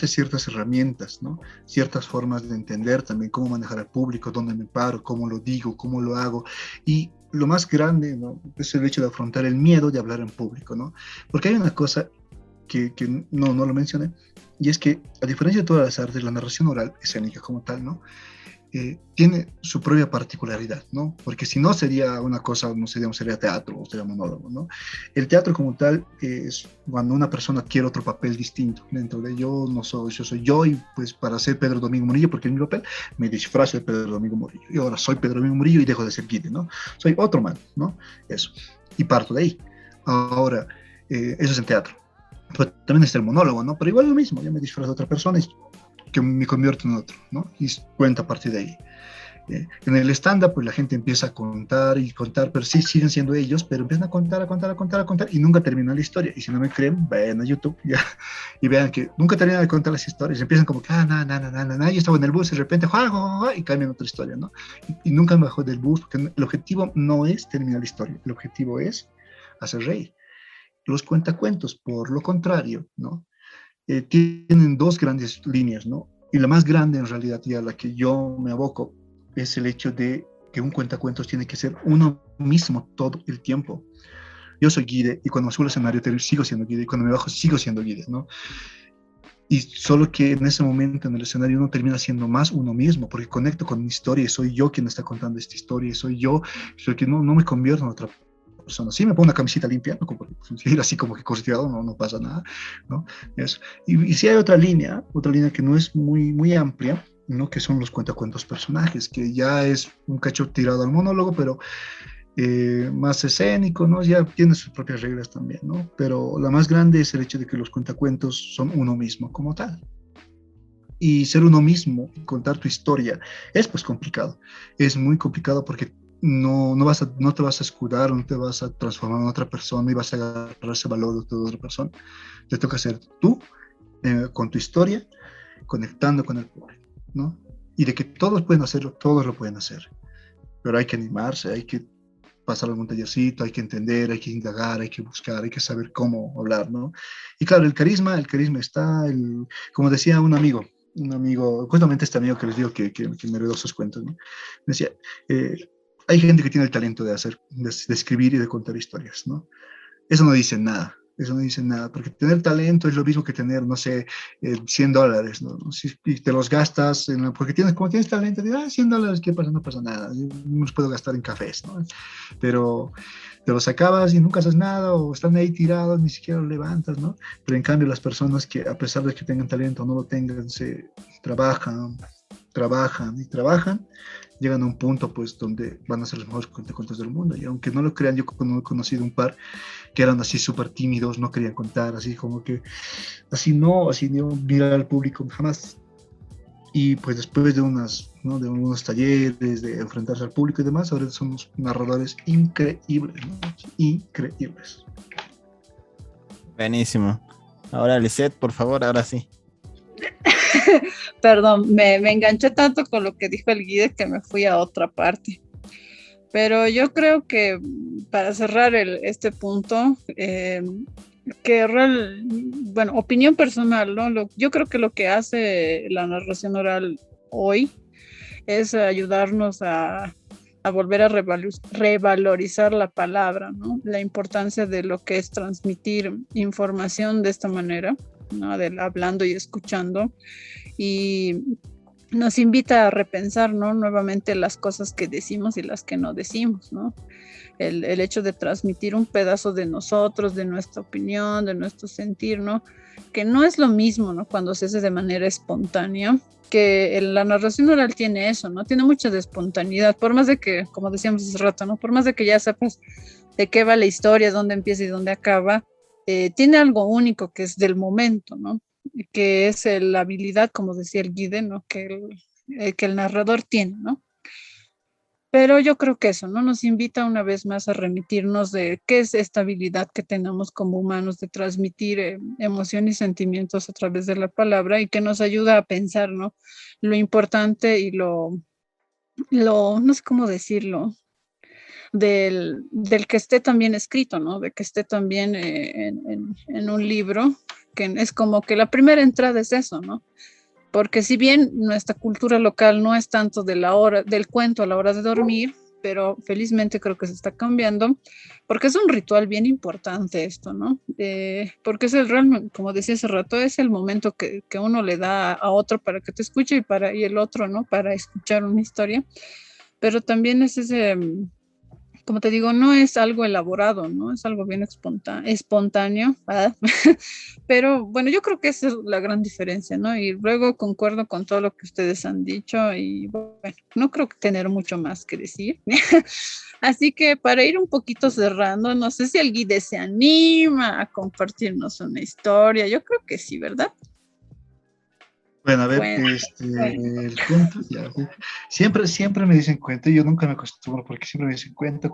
Speaker 2: ciertas herramientas, ¿no? Ciertas formas de entender también cómo manejar al público, dónde me paro, cómo lo digo, cómo lo hago. Y lo más grande, ¿no? Es el hecho de afrontar el miedo de hablar en público, ¿no? Porque hay una cosa que no lo mencioné, y es que, a diferencia de todas las artes, la narración oral escénica como tal, ¿no? Tiene su propia particularidad, ¿no? Porque si no sería una cosa, no sería teatro o sería monólogo, ¿no? El teatro como tal es cuando una persona adquiere otro papel distinto dentro de yo soy yo y pues para ser Pedro Domingo Murillo, porque es mi papel, me disfrazo de Pedro Domingo Murillo. Y ahora soy Pedro Domingo Murillo y dejo de ser Guide, ¿no? Soy otro man, ¿no? Eso. Y parto de ahí. Ahora, eso es el teatro. Pero también está el monólogo, ¿no? Pero igual lo mismo, yo me disfrazo de otra persona y que me convierto en otro, ¿no? Y cuenta a partir de ahí. En el stand-up, pues la gente empieza a contar y contar, pero sí siguen siendo ellos, pero empiezan a contar y nunca termina la historia. Y si no me creen, vayan a YouTube ya, y vean que nunca terminan de contar las historias. Empiezan como que, yo estaba en el bus y de repente, y cambian otra historia, ¿no? Y nunca me bajó del bus, porque el objetivo no es terminar la historia, el objetivo es hacer reír. Los cuentacuentos, por lo contrario, ¿no? Tienen dos grandes líneas, ¿no? Y la más grande en realidad, y a la que yo me aboco, es el hecho de que un cuentacuentos tiene que ser uno mismo todo el tiempo. Yo soy Guide y cuando me subo al escenario sigo siendo Guide y cuando me bajo sigo siendo Guide, ¿no? Y solo que en ese momento en el escenario uno termina siendo más uno mismo, porque conecto con mi historia y soy yo quien está contando esta historia, soy que no me convierto en otra persona. Sí me pongo una camiseta limpia, ¿no? Como ir así como que corteado, no pasa nada, ¿no? Eso. Y sí hay otra línea que no es muy amplia, ¿no? Que son los cuentacuentos personajes, que ya es un cacho tirado al monólogo, pero más escénico, ¿no? Ya tiene sus propias reglas también, ¿no? Pero la más grande es el hecho de que los cuentacuentos son uno mismo como tal. Y ser uno mismo, contar tu historia, es pues complicado. Es muy complicado porque no te vas a escudar, no te vas a transformar en otra persona y vas a agarrar ese valor de otra persona. Te toca ser tú, con tu historia, conectando con el público, ¿no? Y de que todos pueden hacerlo, todos lo pueden hacer. Pero hay que animarse, hay que pasar algún tallercito, hay que entender, hay que indagar, hay que buscar, hay que saber cómo hablar, ¿no? Y claro, el carisma está, como decía un amigo, justamente este amigo que les digo que me heredó sus cuentos, ¿no? Me decía, hay gente que tiene el talento de escribir y de contar historias, ¿no? Eso no dice nada. Eso no dice nada, porque tener talento es lo mismo que tener, no sé, $100, ¿no? Si te los gastas, porque como tienes talento, dices, $100, ¿qué pasa? No pasa nada, yo no los puedo gastar en cafés, ¿no? Pero te los acabas y nunca haces nada, o están ahí tirados, ni siquiera los levantas, ¿no? Pero en cambio las personas que a pesar de que tengan talento o no lo tengan, se trabajan, trabajan y trabajan, llegan a un punto pues donde van a ser los mejores cuentacuentos del mundo. Y aunque no lo crean, yo he conocido un par que eran así súper tímidos, no querían contar, así como que, así no mirar al público jamás. Y pues después de ¿no? de unos talleres, de enfrentarse al público y demás, ahora son unos narradores increíbles, ¿no? Increíbles.
Speaker 3: Buenísimo. Ahora, Lisette, por favor, ahora sí.
Speaker 1: Perdón, me enganché tanto con lo que dijo el guide que me fui a otra parte. Pero yo creo que para cerrar este punto, bueno, opinión personal, ¿no? Yo creo que lo que hace la narración oral hoy es ayudarnos a volver a revalorizar la palabra, ¿no? La importancia de lo que es transmitir información de esta manera, ¿no? Hablando y escuchando. Y nos invita a repensar, ¿no? Nuevamente las cosas que decimos y las que no decimos, ¿no? El hecho de transmitir un pedazo de nosotros, de nuestra opinión, de nuestro sentir, ¿no? Que no es lo mismo, ¿no? Cuando se hace de manera espontánea, que la narración oral tiene eso, ¿no? Tiene mucha de espontaneidad, por más de que, como decíamos hace rato, ¿no? Por más de que ya sepas de qué va la historia, dónde empieza y dónde acaba, tiene algo único que es del momento, ¿no? Que es la habilidad, como decía el guide, ¿no? Que el narrador tiene, ¿no? Pero yo creo que eso, ¿no? Nos invita una vez más a remitirnos de qué es esta habilidad que tenemos como humanos de transmitir emociones y sentimientos a través de la palabra y que nos ayuda a pensar, ¿no? Lo importante y no sé cómo decirlo, del que esté también escrito, ¿no? De que esté también en un libro, que es como que la primera entrada es eso, ¿no? Porque si bien nuestra cultura local no es tanto del cuento a la hora de dormir, pero felizmente creo que se está cambiando, porque es un ritual bien importante esto, ¿no? Porque es como decía hace rato, es el momento que uno le da a otro para que te escuche y el otro, ¿no? Para escuchar una historia, pero también es ese, como te digo, no es algo elaborado, ¿no? Es algo bien espontáneo, ¿verdad? Pero bueno, yo creo que esa es la gran diferencia, ¿no? Y luego concuerdo con todo lo que ustedes han dicho y bueno, no creo que tener mucho más que decir. Así que para ir un poquito cerrando, no sé si el guide se anima a compartirnos una historia. Yo creo que sí, ¿verdad?
Speaker 2: Bueno, a ver, el cuento, ya, siempre me dicen cuento, y yo nunca me acostumbro porque siempre me dicen cuento,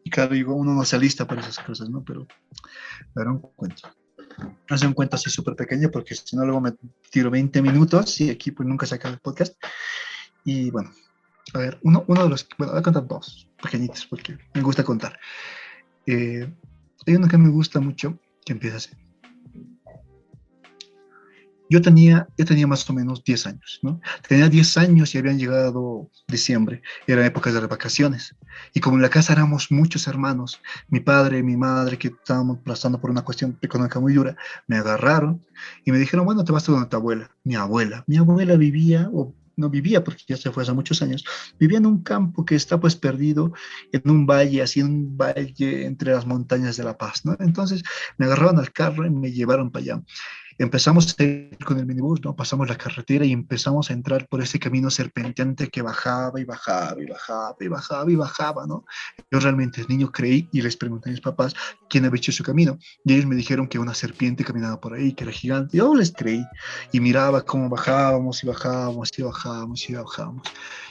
Speaker 2: y claro, digo, uno no se alista para esas cosas, ¿no? Pero un cuento. No sé, un cuento así súper pequeño, porque si no, luego me tiro 20 minutos y aquí pues nunca se acaba el podcast. Y bueno, a ver, uno de los, bueno, voy a contar dos pequeñitos porque me gusta contar. Hay uno que me gusta mucho, que empieza así. Yo tenía más o menos 10 años, ¿no? Tenía 10 años y habían llegado diciembre, era época de las vacaciones. Y como en la casa éramos muchos hermanos, mi padre, mi madre, que estábamos pasando por una cuestión económica muy dura, me agarraron y me dijeron, bueno, te vas a donde tu abuela. Mi abuela vivía, o no vivía porque ya se fue hace muchos años, vivía en un campo que está pues perdido en un valle, así en un valle entre las montañas de La Paz, ¿no? Entonces me agarraron al carro y me llevaron para allá. Empezamos a ir con el minibús, ¿no? Pasamos la carretera y empezamos a entrar por ese camino serpenteante que bajaba y bajaba y bajaba y bajaba y bajaba, ¿no? Yo realmente, el niño, creí y les pregunté a mis papás quién había hecho su camino. Y ellos me dijeron que una serpiente caminaba por ahí, que era gigante. Yo les creí y miraba cómo bajábamos y bajábamos y bajábamos y bajábamos.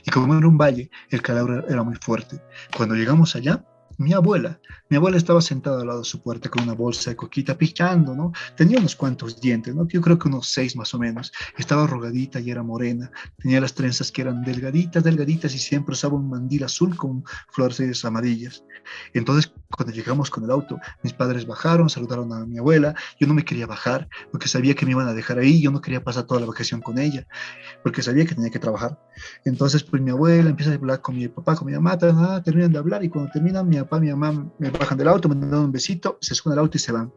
Speaker 2: Y como era un valle, el calor era muy fuerte. Cuando llegamos allá, mi abuela, mi abuela estaba sentada al lado de su puerta con una bolsa de coquita picando, ¿no? Tenía unos cuantos dientes, ¿no? Yo creo que unos 6 más o menos. Estaba arrugadita y era morena. Tenía las trenzas que eran delgaditas, delgaditas y siempre usaba un mandil azul con flores amarillas. Entonces, cuando llegamos con el auto, mis padres bajaron, saludaron a mi abuela. Yo no me quería bajar porque sabía que me iban a dejar ahí. Yo no quería pasar toda la vacación con ella porque sabía que tenía que trabajar. Entonces, pues mi abuela empieza a hablar con mi papá, con mi mamá, terminan de hablar y cuando terminan, mi papá y mi mamá me bajan del auto, me dan un besito, se suben al auto y se van.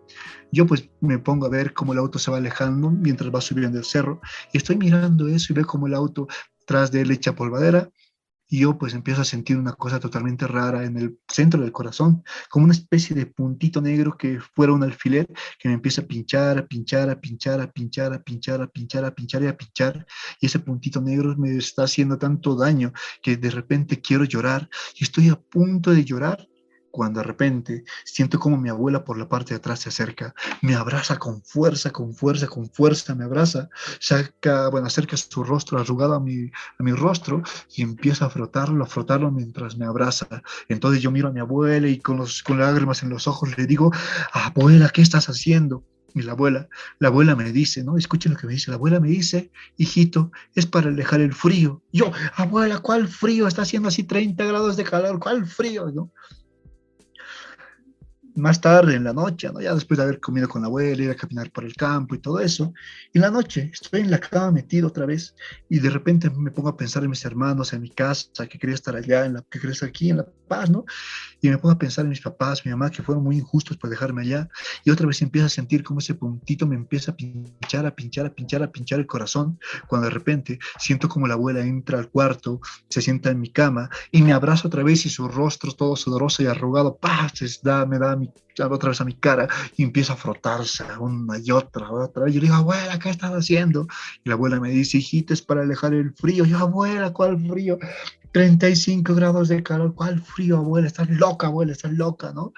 Speaker 2: Yo pues me pongo a ver cómo el auto se va alejando mientras va subiendo el cerro y estoy mirando eso y veo cómo el auto tras de él echa polvadera y yo pues empiezo a sentir una cosa totalmente rara en el centro del corazón, como una especie de puntito negro que fuera un alfiler que me empieza a pinchar, a pinchar, a pinchar, a pinchar, a pinchar, a pinchar, a pinchar y a pinchar. Y ese puntito negro me está haciendo tanto daño que de repente quiero llorar y estoy a punto de llorar cuando de repente siento como mi abuela por la parte de atrás se acerca, me abraza con fuerza, con fuerza, con fuerza, me abraza, saca, bueno, acerca su rostro arrugado a mi rostro y empieza a frotarlo mientras me abraza. Entonces yo miro a mi abuela y con lágrimas en los ojos le digo, abuela, ¿qué estás haciendo? Y la abuela me dice, ¿no? Escuchen lo que me dice. La abuela me dice, hijito, es para alejar el frío. Yo, abuela, ¿cuál frío? Está haciendo así 30 grados de calor, ¿cuál frío? ¿No? Más tarde, en la noche, ¿no? Ya después de haber comido con la abuela, ir a caminar por el campo y todo eso, y en la noche estoy en la cama metido otra vez y de repente me pongo a pensar en mis hermanos, en mi casa, que quería estar allá, que quería estar aquí en La Paz, ¿no? Y me pongo a pensar en mis papás, mi mamá, que fueron muy injustos por dejarme allá, y otra vez empiezo a sentir como ese puntito me empieza a pinchar, a pinchar, a pinchar, a pinchar el corazón, cuando de repente siento como la abuela entra al cuarto, se sienta en mi cama y me abraza otra vez y su rostro todo sudoroso y arrugado, ¡pah! Me da otra vez a mi cara y empieza a frotarse una y otra vez. Yo le digo, abuela, ¿qué estás haciendo? Y la abuela me dice, hijita, es para alejar el frío. Yo, abuela, ¿cuál frío? 35 grados de calor, ¿cuál frío, abuela, estás loca, ¿no?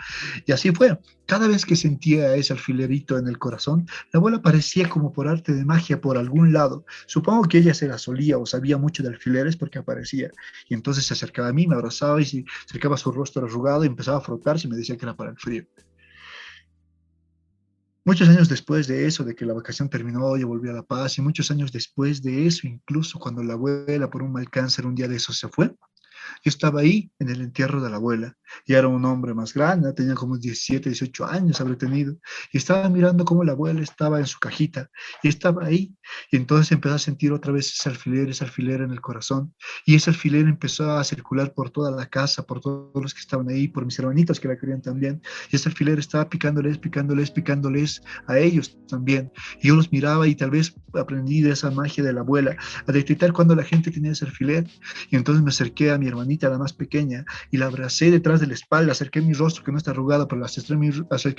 Speaker 2: Y así fue. Cada vez que sentía ese alfilerito en el corazón, la abuela aparecía como por arte de magia por algún lado. Supongo que ella se la solía o sabía mucho de alfileres porque aparecía. Y entonces se acercaba a mí, me abrazaba y se acercaba a su rostro arrugado y empezaba a frotarse y me decía que era para el frío. Muchos años después de eso, de que la vacación terminó, yo volví a La Paz y muchos años después de eso, incluso cuando la abuela por un mal cáncer un día de eso se fue, yo estaba ahí en el entierro de la abuela. Ya era un hombre más grande, tenía como 17, 18 años, habré tenido. Y estaba mirando cómo la abuela estaba en su cajita. Y estaba ahí. Y entonces empezó a sentir otra vez ese alfiler en el corazón. Y ese alfiler empezó a circular por toda la casa, por todos los que estaban ahí, por mis hermanitos que la querían también. Y ese alfiler estaba picándoles, picándoles, picándoles a ellos también. Y yo los miraba y tal vez aprendí de esa magia de la abuela a detectar cuando la gente tenía ese alfiler. Y entonces me acerqué a mi hermanita, la más pequeña, y la abracé detrás de la espalda, acerqué mi rostro, que no está arrugado, pero acerqué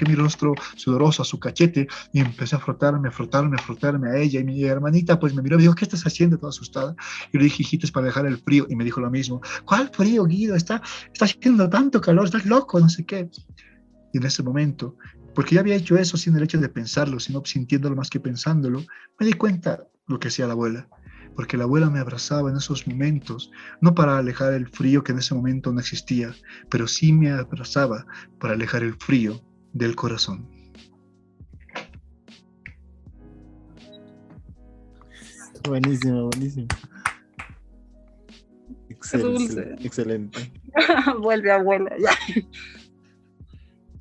Speaker 2: mi rostro sudoroso a su cachete y empecé a frotarme, a frotarme, a frotarme a ella. Y mi hermanita pues me miró y me dijo, ¿qué estás haciendo? Toda asustada. Y le dije, hijita, es para dejar el frío. Y me dijo lo mismo, ¿cuál frío, Guido? Está haciendo tanto calor, estás loco, no sé qué. Y en ese momento, porque ya había hecho eso sin el hecho de pensarlo, sino sintiéndolo más que pensándolo, me di cuenta lo que hacía la abuela. Porque la abuela me abrazaba en esos momentos, no para alejar el frío que en ese momento no existía, pero sí me abrazaba para alejar el frío del corazón.
Speaker 3: Buenísimo, buenísimo.
Speaker 1: Dulce.
Speaker 3: Excelente.
Speaker 1: Vuelve abuela, ya.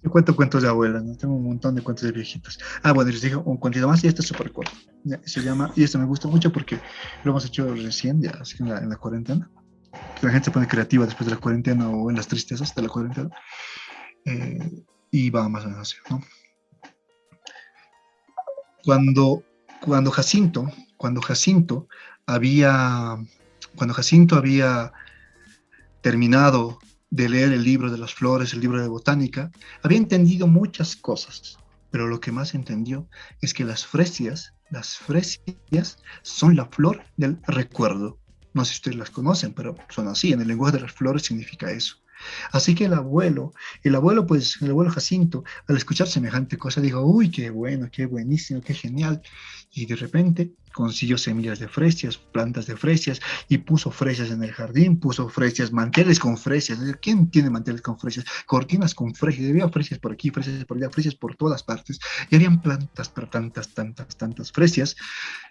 Speaker 2: Yo cuento cuentos de abuela, ¿no? Tengo un montón de cuentos de viejitos. Bueno, les dije un cuentito más y este es súper corto. Se llama, y este me gusta mucho porque lo hemos hecho recién, ya, así en la cuarentena. La gente se pone creativa después de la cuarentena o en las tristezas de la cuarentena. Y va más o menos así, ¿no? Cuando Jacinto había terminado de leer el libro de las flores, el libro de botánica, había entendido muchas cosas, pero lo que más entendió es que las fresias son la flor del recuerdo. No sé si ustedes las conocen, pero son así. En el lenguaje de las flores significa eso. Así que el abuelo Jacinto, al escuchar semejante cosa, dijo, uy, qué bueno, qué buenísimo, qué genial. Y de repente consiguió semillas de fresias, plantas de fresias, y puso fresias en el jardín, puso fresias, manteles con fresias. ¿Quién tiene manteles con fresias? Cortinas con fresias, había fresias por aquí, fresias por allá, fresias por todas partes. Y habían plantas, pero tantas fresias,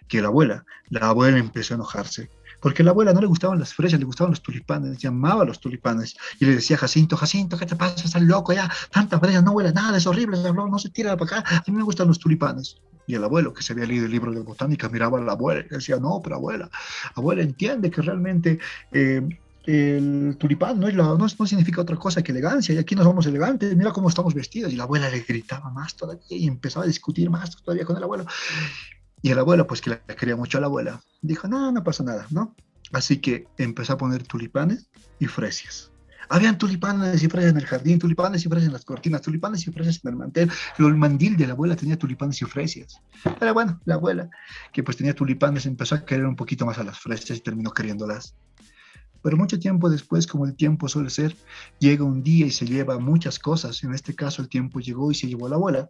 Speaker 2: que la abuela empezó a enojarse. Porque a la abuela no le gustaban las fresas, le gustaban los tulipanes, llamaba a los tulipanes y le decía, Jacinto, Jacinto, ¿qué te pasa? Estás loco ya, tanta fresa, no huele nada, es horrible, no se tira para acá, a mí me gustan los tulipanes. Y el abuelo, que se había leído el libro de botánica, miraba a la abuela y decía, no, pero abuela entiende que realmente el tulipán no significa otra cosa que elegancia, y aquí no somos elegantes, mira cómo estamos vestidos. Y la abuela le gritaba más todavía y empezaba a discutir más todavía con el abuelo. Y el abuelo, pues que la quería mucho a la abuela, dijo, no, no pasa nada, ¿no? Así que empezó a poner tulipanes y fresias. Habían tulipanes y fresas en el jardín, tulipanes y fresas en las cortinas, tulipanes y fresas en el mantel. El mandil de la abuela tenía tulipanes y fresias. Pero bueno, la abuela, que pues tenía tulipanes, empezó a querer un poquito más a las fresas y terminó queriéndolas. Pero mucho tiempo después, como el tiempo suele ser, llega un día y se lleva muchas cosas. En este caso, el tiempo llegó y se llevó a la abuela.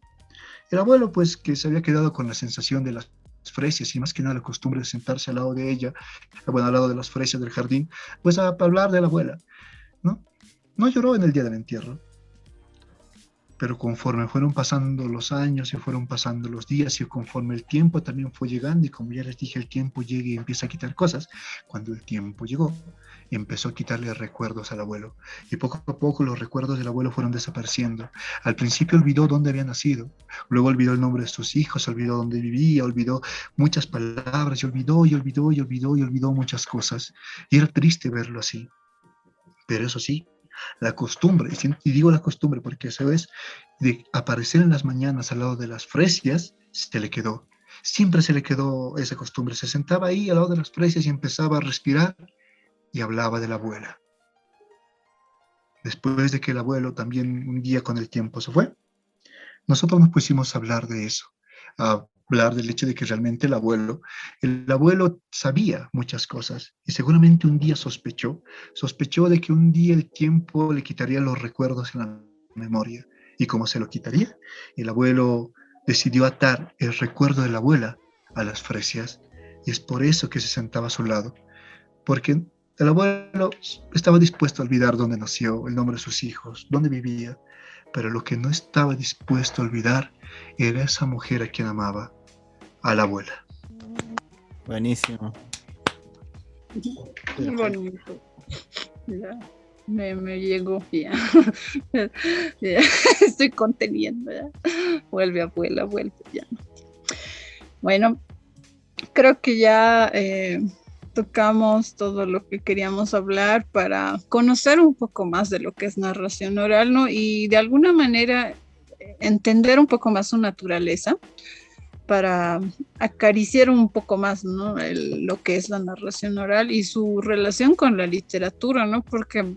Speaker 2: El abuelo, pues, que se había quedado con la sensación de las fresias y más que nada la costumbre de sentarse al lado de ella, bueno, al lado de las fresias del jardín, pues a hablar de la abuela, ¿no? No lloró en el día del entierro, pero conforme fueron pasando los años y fueron pasando los días y conforme el tiempo también fue llegando y como ya les dije, el tiempo llega y empieza a quitar cosas, cuando el tiempo llegó, empezó a quitarle recuerdos al abuelo y poco a poco los recuerdos del abuelo fueron desapareciendo. Al principio olvidó dónde había nacido, luego olvidó el nombre de sus hijos, olvidó dónde vivía, olvidó muchas palabras y olvidó muchas cosas y era triste verlo así, pero eso sí, la costumbre, y digo la costumbre porque eso es, de aparecer en las mañanas al lado de las fresias, se le quedó. Siempre se le quedó esa costumbre. Se sentaba ahí al lado de las fresias y empezaba a respirar y hablaba de la abuela. Después de que el abuelo también un día con el tiempo se fue, nosotros nos pusimos a hablar de eso, a hablar del hecho de que realmente el abuelo sabía muchas cosas y seguramente un día sospechó de que un día el tiempo le quitaría los recuerdos en la memoria. ¿Y cómo se lo quitaría? El abuelo decidió atar el recuerdo de la abuela a las fresias y es por eso que se sentaba a su lado, porque el abuelo estaba dispuesto a olvidar dónde nació, el nombre de sus hijos, dónde vivía, pero lo que no estaba dispuesto a olvidar era esa mujer a quien amaba, a la abuela.
Speaker 3: Buenísimo.
Speaker 1: Qué bonito. Ya, me llegó, ya. Ya, estoy conteniendo, ya. Vuelve, abuela, vuelve, ya. Bueno, creo que ya tocamos todo lo que queríamos hablar para conocer un poco más de lo que es narración oral, ¿no? Y de alguna manera entender un poco más su naturaleza para acariciar un poco más, ¿no? Lo que es la narración oral y su relación con la literatura, ¿no? Porque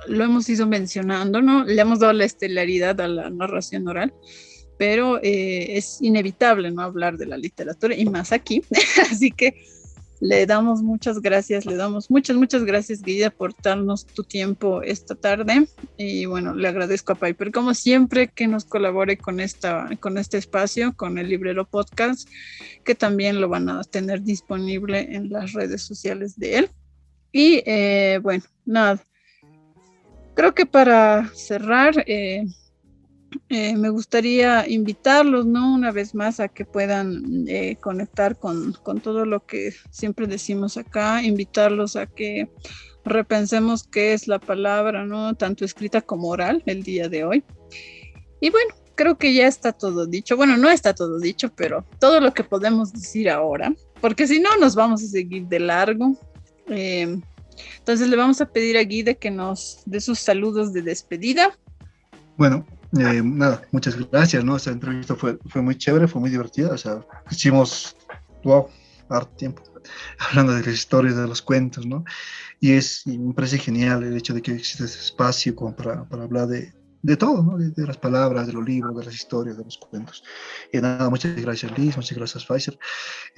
Speaker 1: lo hemos ido mencionando, ¿no? Le hemos dado la estelaridad a la narración oral, pero es inevitable, ¿no? Hablar de la literatura y más aquí. Así que le damos muchas gracias, le damos muchas gracias, Guilla, por darnos tu tiempo esta tarde. Y bueno, le agradezco a Piper, como siempre, que nos colabore con este espacio, con el Librero Podcast, que también lo van a tener disponible en las redes sociales de él. Y bueno, nada, creo que para cerrar, me gustaría invitarlos, ¿no? Una vez más a que puedan conectar con todo lo que siempre decimos acá, invitarlos a que repensemos qué es la palabra, ¿no? Tanto escrita como oral el día de hoy. Y bueno, creo que ya está todo dicho. Bueno, no está todo dicho, pero todo lo que podemos decir ahora, porque si no nos vamos a seguir de largo. Entonces le vamos a pedir a Guide que nos dé sus saludos de despedida.
Speaker 2: Bueno, nada, muchas gracias, ¿no? Esta entrevista fue muy chévere, fue muy divertida, o sea, hicimos, wow, harto tiempo hablando de las historias, de los cuentos, ¿no? Y me parece genial el hecho de que exista ese espacio como para hablar de todo, ¿no? De las palabras, de los libros, de las historias, de los cuentos. Nada, muchas gracias Liz, muchas gracias Pfizer,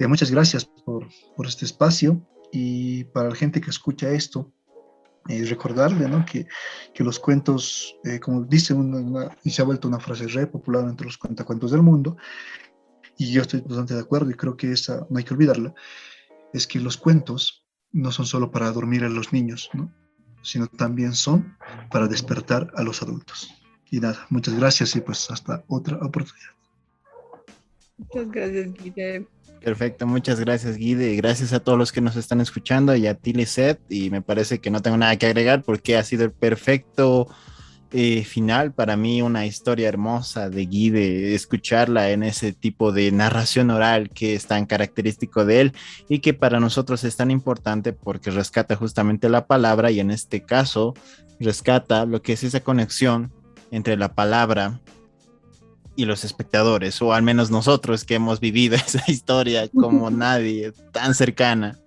Speaker 2: muchas gracias por este espacio, y para la gente que escucha esto, recordarle, ¿no? que los cuentos, como dice y se ha vuelto una frase re popular entre los cuentacuentos del mundo, y yo estoy bastante de acuerdo, y creo que esa no hay que olvidarla, es que los cuentos no son solo para dormir a los niños, ¿no? Sino también son para despertar a los adultos. Y nada, muchas gracias, y pues hasta otra oportunidad.
Speaker 1: Muchas gracias, Guille.
Speaker 3: Perfecto, muchas gracias, Guide, y gracias a todos los que nos están escuchando, y a ti, Lisette, y me parece que no tengo nada que agregar porque ha sido el perfecto final. Para mí, una historia hermosa de Guide, escucharla en ese tipo de narración oral que es tan característico de él y que para nosotros es tan importante porque rescata justamente la palabra, y en este caso rescata lo que es esa conexión entre la palabra y los espectadores, o al menos nosotros que hemos vivido esa historia como nadie, tan cercana.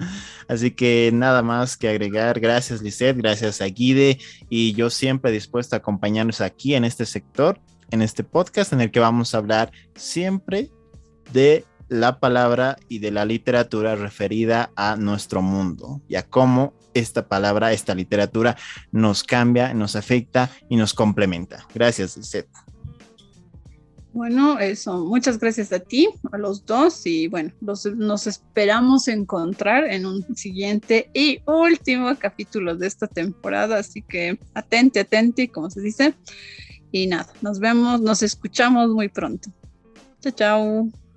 Speaker 3: Así que nada más que agregar. Gracias, Lisette, gracias a Guide, y yo siempre dispuesto a acompañarnos aquí en este sector, en este podcast en el que vamos a hablar siempre de la palabra y de la literatura referida a nuestro mundo, y a cómo esta palabra, esta literatura nos cambia, nos afecta y nos complementa. Gracias, Lisette.
Speaker 1: Bueno, eso, muchas gracias a ti, a los dos, y bueno, nos esperamos encontrar en un siguiente y último capítulo de esta temporada, así que atenti, como se dice, y nada, nos vemos, nos escuchamos muy pronto. Chao, chao.